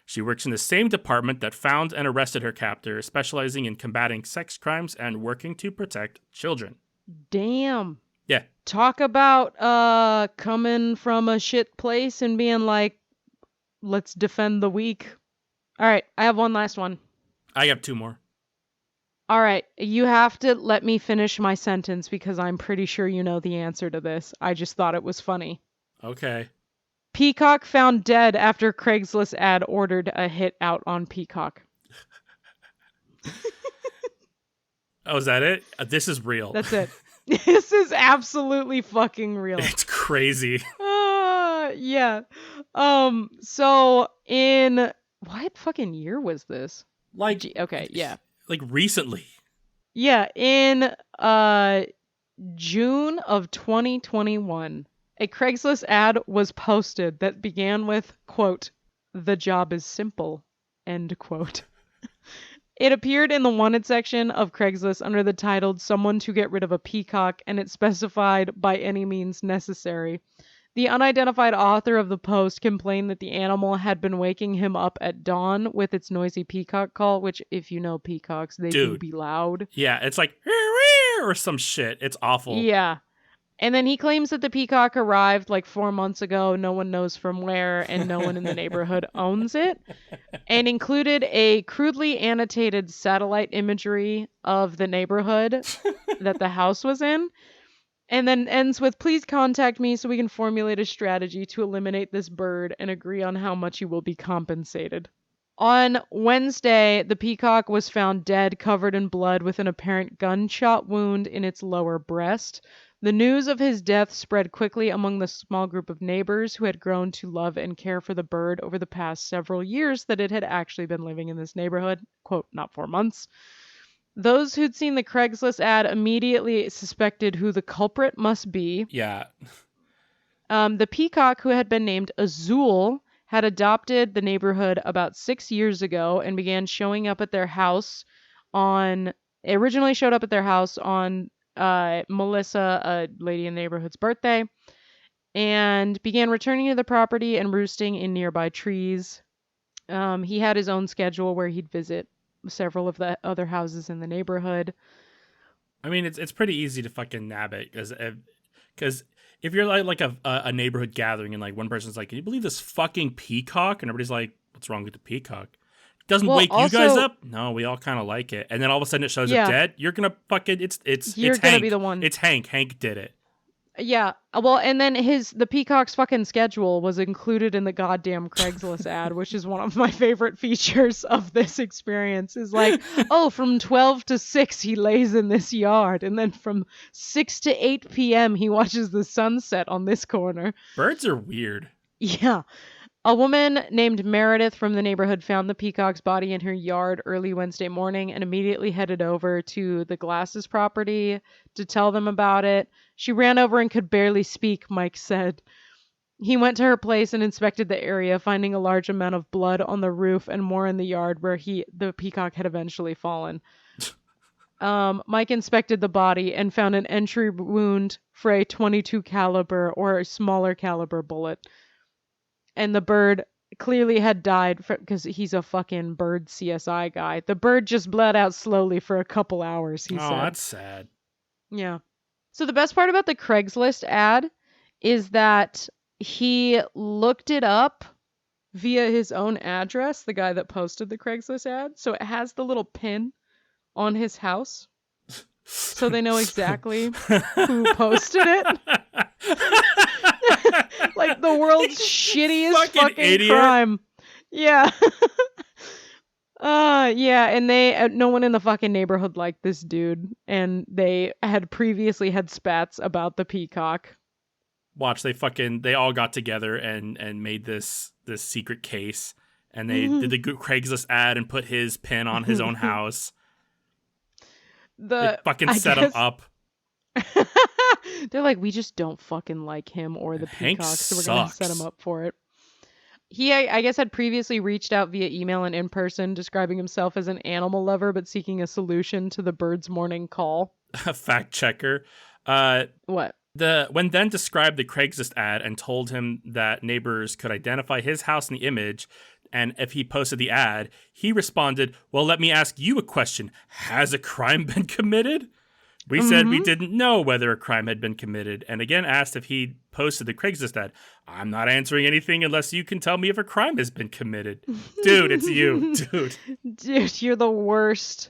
She works in the same department that found and arrested her captor, specializing in combating sex crimes and working to protect children. Damn. Yeah. Talk about coming from a shit place and being like, let's defend the weak. All right, I have one last one. I have 2 more. All right, you have to let me finish my sentence because I'm pretty sure you know the answer to this. I just thought it was funny. Okay. Peacock found dead after Craigslist ad ordered a hit out on Peacock. Oh, is that it? This is real. That's it. This is absolutely fucking real. It's crazy. Yeah. So in what fucking year was this? Like, okay, yeah. Like recently. Yeah, in June of 2021, a Craigslist ad was posted that began with, quote, The job is simple. End quote. It appeared in the wanted section of Craigslist under the title Someone to Get Rid of a Peacock, and it specified by any means necessary. The unidentified author of the post complained that the animal had been waking him up at dawn with its noisy peacock call, which, if you know peacocks, they do Dude. be loud. Yeah, it's like or some shit. It's awful. Yeah. And then he claims that the peacock arrived like 4 months ago, no one knows from where, and no one in the neighborhood owns it, and included a crudely annotated satellite imagery of the neighborhood that the house was in. And then ends with, please contact me so we can formulate a strategy to eliminate this bird and agree on how much you will be compensated. On Wednesday, the peacock was found dead, covered in blood, with an apparent gunshot wound in its lower breast. The news of his death spread quickly among the small group of neighbors who had grown to love and care for the bird over the past several years that it had actually been living in this neighborhood. Quote, not 4 months. Those who'd seen the Craigslist ad immediately suspected who the culprit must be. Yeah. The peacock, who had been named Azul, had adopted the neighborhood about 6 years ago and began showing up at their house on. It originally showed up at their house on Melissa, a lady in the neighborhood's birthday, and began returning to the property and roosting in nearby trees. He had his own schedule where he'd visit several of the other houses in the neighborhood. I mean, it's pretty easy to fucking nab it because if you're like a neighborhood gathering and like one person's like, can you believe this fucking peacock? And everybody's like, what's wrong with the peacock? It doesn't Well, wake you also- guys up? No, we all kind of like it. And then all of a sudden it shows up dead. You're gonna fucking You're it's gonna Hank. be the one. It's Hank. Hank did it. Yeah. Well, and then the peacock's fucking schedule was included in the goddamn Craigslist ad, which is one of my favorite features of this experience. Is like, oh, from 12 to 6 he lays in this yard, and then from 6 to 8 p.m. he watches the sunset on this corner. Birds are weird. Yeah. A woman named Meredith from the neighborhood found the peacock's body in her yard early Wednesday morning and immediately headed over to the Glasses property to tell them about it. She ran over and could barely speak, Mike said. He went to her place and inspected the area, finding a large amount of blood on the roof and more in the yard where the peacock had eventually fallen. Mike inspected the body and found an entry wound for a .22 caliber or a smaller caliber bullet. And the bird clearly had died because he's a fucking bird CSI guy. The bird just bled out slowly for a couple hours, he said. Oh, that's sad. Yeah. So the best part about the Craigslist ad is that he looked it up via his own address, the guy that posted the Craigslist ad. So it has the little pin on his house. So they know exactly who posted it. Like the world's shittiest fucking idiot. crime. Yeah. Yeah, and they no one in the fucking neighborhood liked this dude, and they had previously had spats about the peacock. Watch, they all got together and made this secret case, and they did the Craigslist ad and put his pin on his own house. They fucking set him up. They're like, we just don't fucking like him or the Hank peacock, so we're gonna set sucks. him up for it. He, I guess, had previously reached out via email and in person, describing himself as an animal lover, but seeking a solution to the bird's morning call. A fact checker. What? When then described the Craigslist ad and told him that neighbors could identify his house in the image, and if he posted the ad, he responded, well, let me ask you a question. Has a crime been committed? We said we didn't know whether a crime had been committed, and again asked if he posted the Craigslist ad. I'm not answering anything unless you can tell me if a crime has been committed. Dude, it's you. Dude, you're the worst.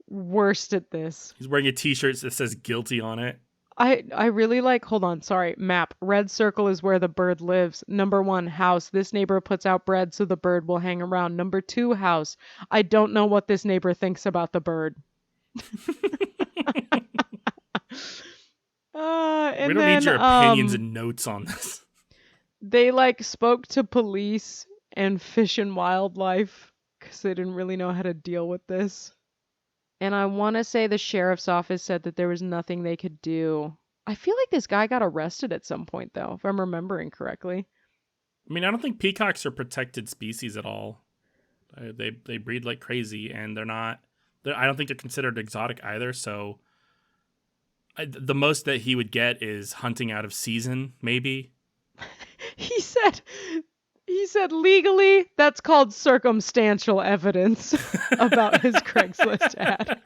Worst at this. He's wearing a t-shirt that says guilty on it. I really like, hold on, sorry, map. Red circle is where the bird lives. Number 1, house. This neighbor puts out bread so the bird will hang around. Number 2, house. I don't know what this neighbor thinks about the bird. We don't need your opinions and notes on this. They spoke to police and Fish and Wildlife because they didn't really know how to deal with this. And I want to say the sheriff's office said that there was nothing they could do. I feel like this guy got arrested at some point, though, if I'm remembering correctly. I mean, I don't think peacocks are protected species at all. They breed like crazy, and they're not. I don't think they're considered exotic either. So, the most that he would get is hunting out of season, maybe. He said legally that's called circumstantial evidence about his Craigslist ad.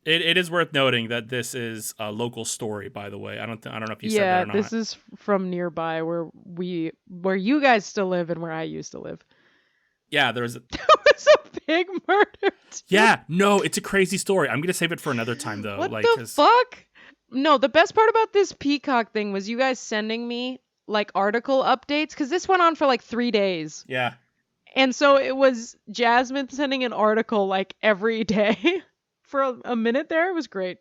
It is worth noting that this is a local story, by the way. I don't know if you said that or not. Yeah, this is from nearby where you guys still live and where I used to live. Yeah, there's was a pig murdered. Yeah, no, it's a crazy story. I'm gonna save it for another time though. What the fuck? No, the best part about this peacock thing was you guys sending me like article updates because this went on for like 3 days. Yeah. And so it was Jasmine sending an article like every day for a minute there. It was great.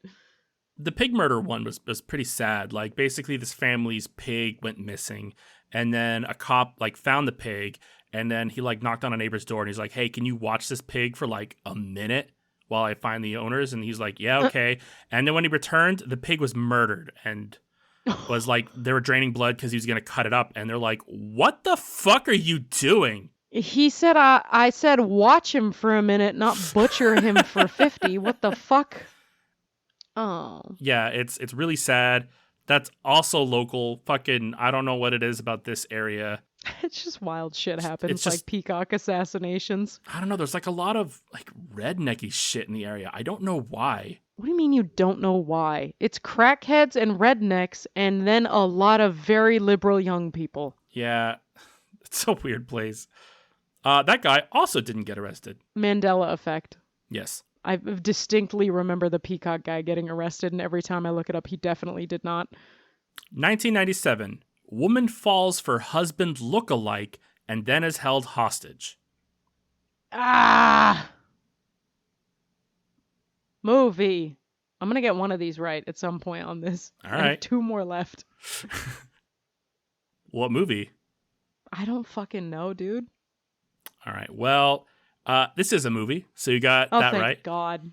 The pig murder one was pretty sad. Like basically this family's pig went missing and then a cop like found the pig and then he like knocked on a neighbor's door and he's like, "Hey, can you watch this pig for like a minute while I find the owners?" And he's like, "Yeah, okay." And then when he returned, the pig was murdered and was like they were draining blood because he was going to cut it up. And they're like, "What the fuck are you doing?" He said, I said, watch him for a minute, not butcher him for 50. What the fuck? Oh. Yeah, it's really sad. That's also local. Fucking, I don't know what it is about this area. It's just wild shit happens, It's just, like peacock assassinations. I don't know. There's like a lot of like rednecky shit in the area. I don't know why. What do you mean you don't know why? It's crackheads and rednecks, and then a lot of very liberal young people. Yeah, it's a weird place. That guy also didn't get arrested. Mandela effect. Yes. I distinctly remember the peacock guy getting arrested, and every time I look it up, he definitely did not. 1997. Woman falls for husband look-alike and then is held hostage. Ah! Movie. I'm going to get one of these right at some point on this. All I have right. 2 more left. What movie? I don't fucking know, dude. All right. Well, this is a movie, so you got that thank right. God.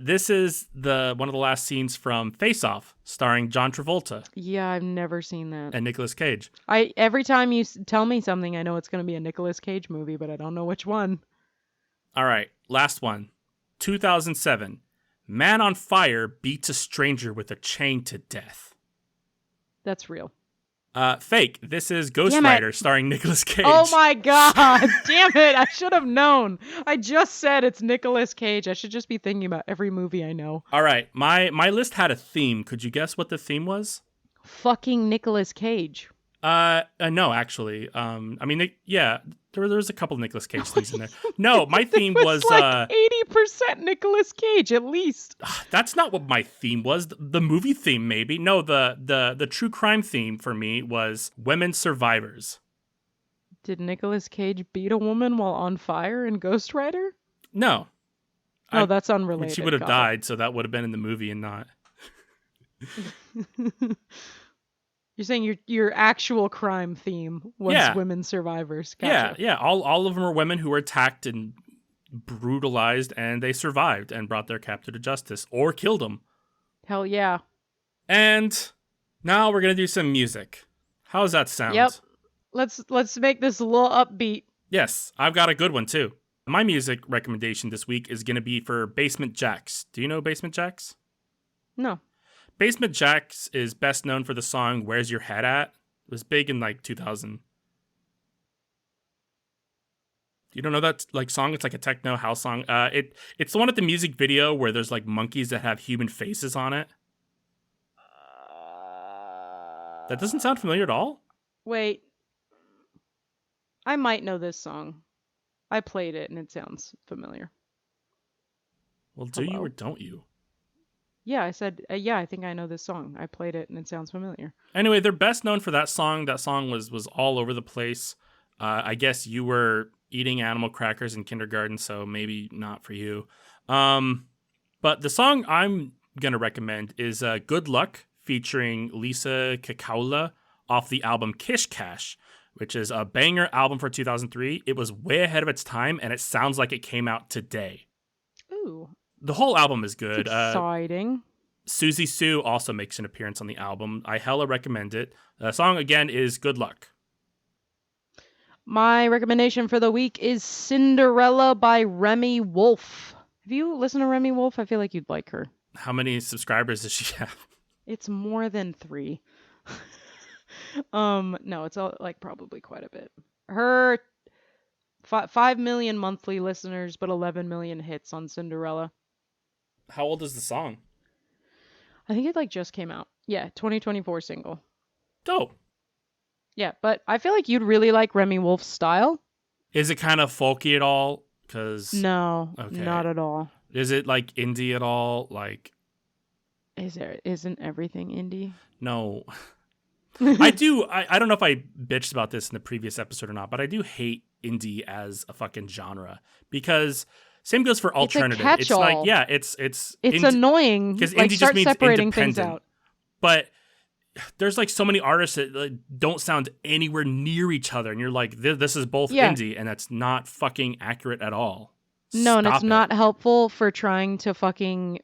This is one of the last scenes from Face Off, starring John Travolta Yeah, I've never seen that. and Nicolas Cage. Every time you tell me something, I know it's going to be a Nicolas Cage movie, but I don't know which one. All right, last one. 2007. Man on fire beats a stranger with a chain to death. That's real. Fake. This is Ghost Rider, starring Nicolas Cage. Oh my God. Damn it. I should have known. I just said it's Nicolas Cage. I should just be thinking about every movie I know. All right, my list had a theme. Could you guess what the theme was? Fucking Nicolas Cage. No, actually. I mean, yeah, there was a couple of Nicolas Cage things in there. No, my theme was like 80% Nicolas Cage at least. That's not what my theme was. The movie theme, maybe. No, the true crime theme for me was women survivors. Did Nicolas Cage beat a woman while on fire in Ghost Rider? No. Oh, that's unrelated. She would have died, so that would have been in the movie and not. You're saying your actual crime theme was women survivors. Gotcha. Yeah. All of them were women who were attacked and brutalized, and they survived and brought their captor to justice or killed them. Hell yeah. And now we're gonna do some music. How does that sound? Yep. Let's make this a little upbeat. Yes, I've got a good one too. My music recommendation this week is gonna be for Basement Jaxx. Do you know Basement Jaxx? No. Basement Jaxx is best known for the song "Where's Your Head At?" It was big in like 2000. You don't know that like song? It's like a techno house song. It's the one at the music video where there's like monkeys that have human faces on it. That doesn't sound familiar at all? Wait. I might know this song. I played it and it sounds familiar. Well, do you or don't you? Yeah, I said, yeah, I think I know this song. I played it and it sounds familiar. Anyway, they're best known for that song. That song was all over the place. I guess you were eating animal crackers in kindergarten, so maybe not for you. But the song I'm going to recommend is Good Luck, featuring Lisa Kakaula off the album Kish Cash, which is a banger album for 2003. It was way ahead of its time, and it sounds like it came out today. Ooh. The whole album is good. Exciting. Susie Sue also makes an appearance on the album. I hella recommend it. The song, again, is Good Luck. My recommendation for the week is Cinderella by Remy Wolf. Have you listened to Remy Wolf? I feel like you'd like her. How many subscribers does she have? It's more than 3. No, it's like probably quite a bit. Her 5 million monthly listeners, but 11 million hits on Cinderella. How old is the song? I think it like just came out. Yeah, 2024 single. Dope. Yeah, but I feel like you'd really like Remy Wolf's style. Is it kind of folky at all? Cause No, okay. not at all. Is it like indie at all? Like, Isn't everything indie? no. I do. I don't know if I bitched about this in the previous episode or not, but I do hate indie as a fucking genre because same goes for alternative. It's a like, catch-all. yeah, it's Annoying because like, indie start just means separating things independent. out. But there's like so many artists that like, don't sound anywhere near each other, and you're like, this is both indie, and that's not fucking accurate at all. No, and Stop it's not helpful for trying to fucking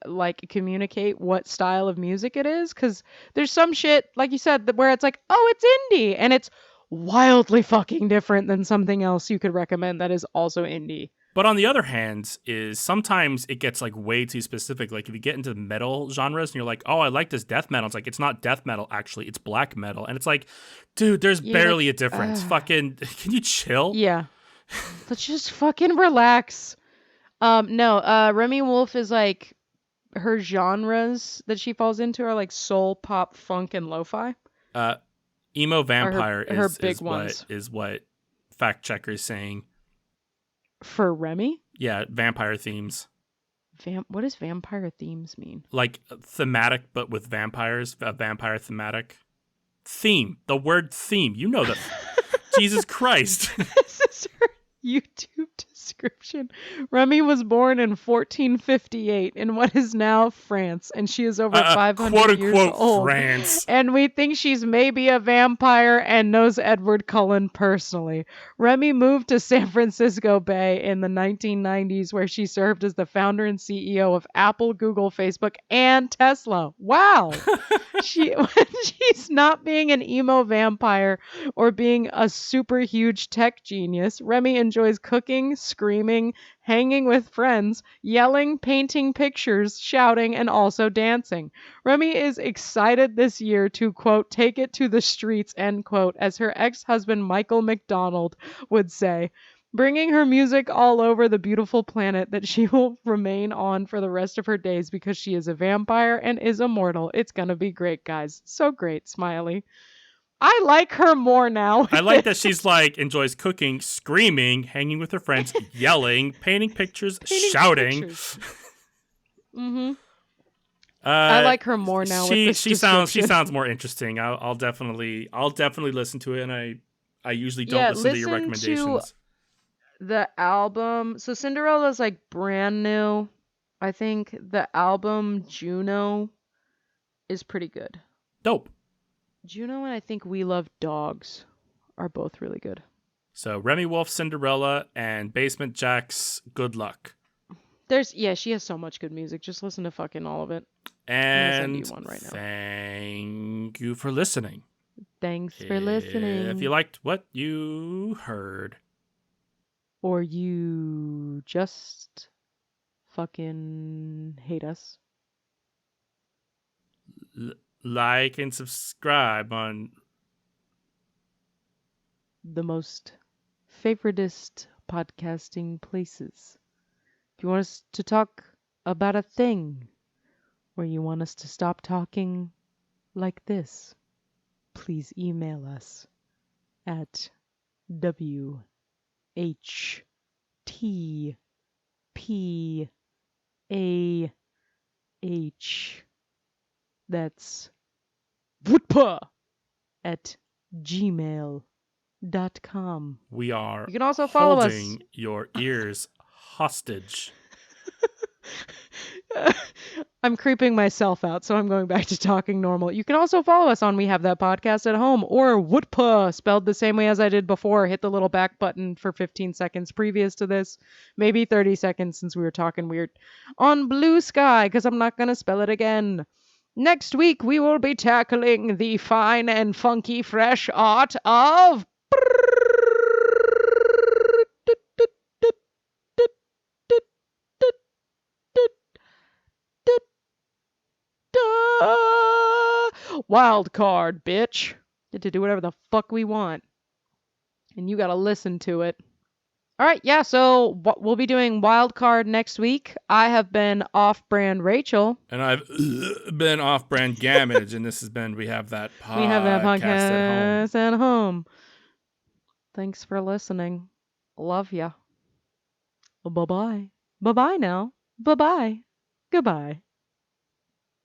like communicate what style of music it is, because there's some shit like you said where it's like, oh, it's indie, and it's wildly fucking different than something else you could recommend that is also indie. But on the other hand, is sometimes it gets like way too specific. Like if you get into metal genres and you're like, oh, I like this death metal. It's like, it's not death metal, actually. It's black metal. And it's like, dude, there's barely a difference. Fucking, can you chill? Yeah. Let's just fucking relax. No, Remy Wolf is like, her genres that she falls into are like soul, pop, funk, and lo-fi. Emo vampire her big ones. is what fact checker is saying. For Remy? Yeah, vampire themes. What does vampire themes mean? Like thematic, but with vampires. A vampire thematic. Theme. The word theme. You know that. Jesus Christ. This is her YouTube description. Remy was born in 1458 in what is now France, and she is over 500 quote, years unquote, old. France. And we think she's maybe a vampire and knows Edward Cullen personally. Remy moved to San Francisco Bay in the 1990s, where she served as the founder and CEO of Apple, Google, Facebook, and Tesla. Wow. She's not being an emo vampire or being a super huge tech genius. Remy enjoys cooking, screaming, hanging with friends, yelling, painting pictures, shouting, and also dancing. Remy is excited this year to, quote, take it to the streets, end quote, as her ex-husband Michael McDonald would say, bringing her music all over the beautiful planet that she will remain on for the rest of her days because she is a vampire and is immortal. It's gonna be great, guys. So great, Smiley. I like her more now. I like that she's like enjoys cooking, screaming, hanging with her friends, yelling, painting pictures, shouting. Mm-hmm. I like her more now. She sounds more interesting. I'll definitely listen to it, and I usually don't listen to your recommendations. The album, so Cinderella's like brand new. I think the album Juno is pretty good. Dope. Juno and I think We Love Dogs are both really good. So Remy Wolf, Cinderella, and Basement Jaxx, Good Luck. She has so much good music. Just listen to fucking all of it. And I'm gonna send you one right now. Thank you for listening. Thanks for listening. If you liked what you heard, or you just fucking hate us, like and subscribe on the most favoritist podcasting places. If you want us to talk about a thing, or you want us to stop talking like this, please email us at WHTPAH. That's Woodpa at gmail.com. We are you can also follow holding us. Your ears hostage. I'm creeping myself out, so I'm going back to talking normal. You can also follow us on We Have That Podcast at Home, or Woodpa, spelled the same way as I did before. Hit the little back button for 15 seconds previous to this. Maybe 30 seconds since we were talking weird. On Blue Sky, because I'm not going to spell it again. Next week, we will be tackling the fine and funky fresh art of Wild card, bitch. Get to do whatever the fuck we want. And you gotta listen to it. All right, yeah, so we'll be doing wild card next week. I have been off-brand Rachel. And I've been off-brand Gamage, and this has been We Have That We have that Podcast at Home. podcast at home. Thanks for listening. Love ya. Bye-bye. Bye-bye now. Bye-bye. Goodbye.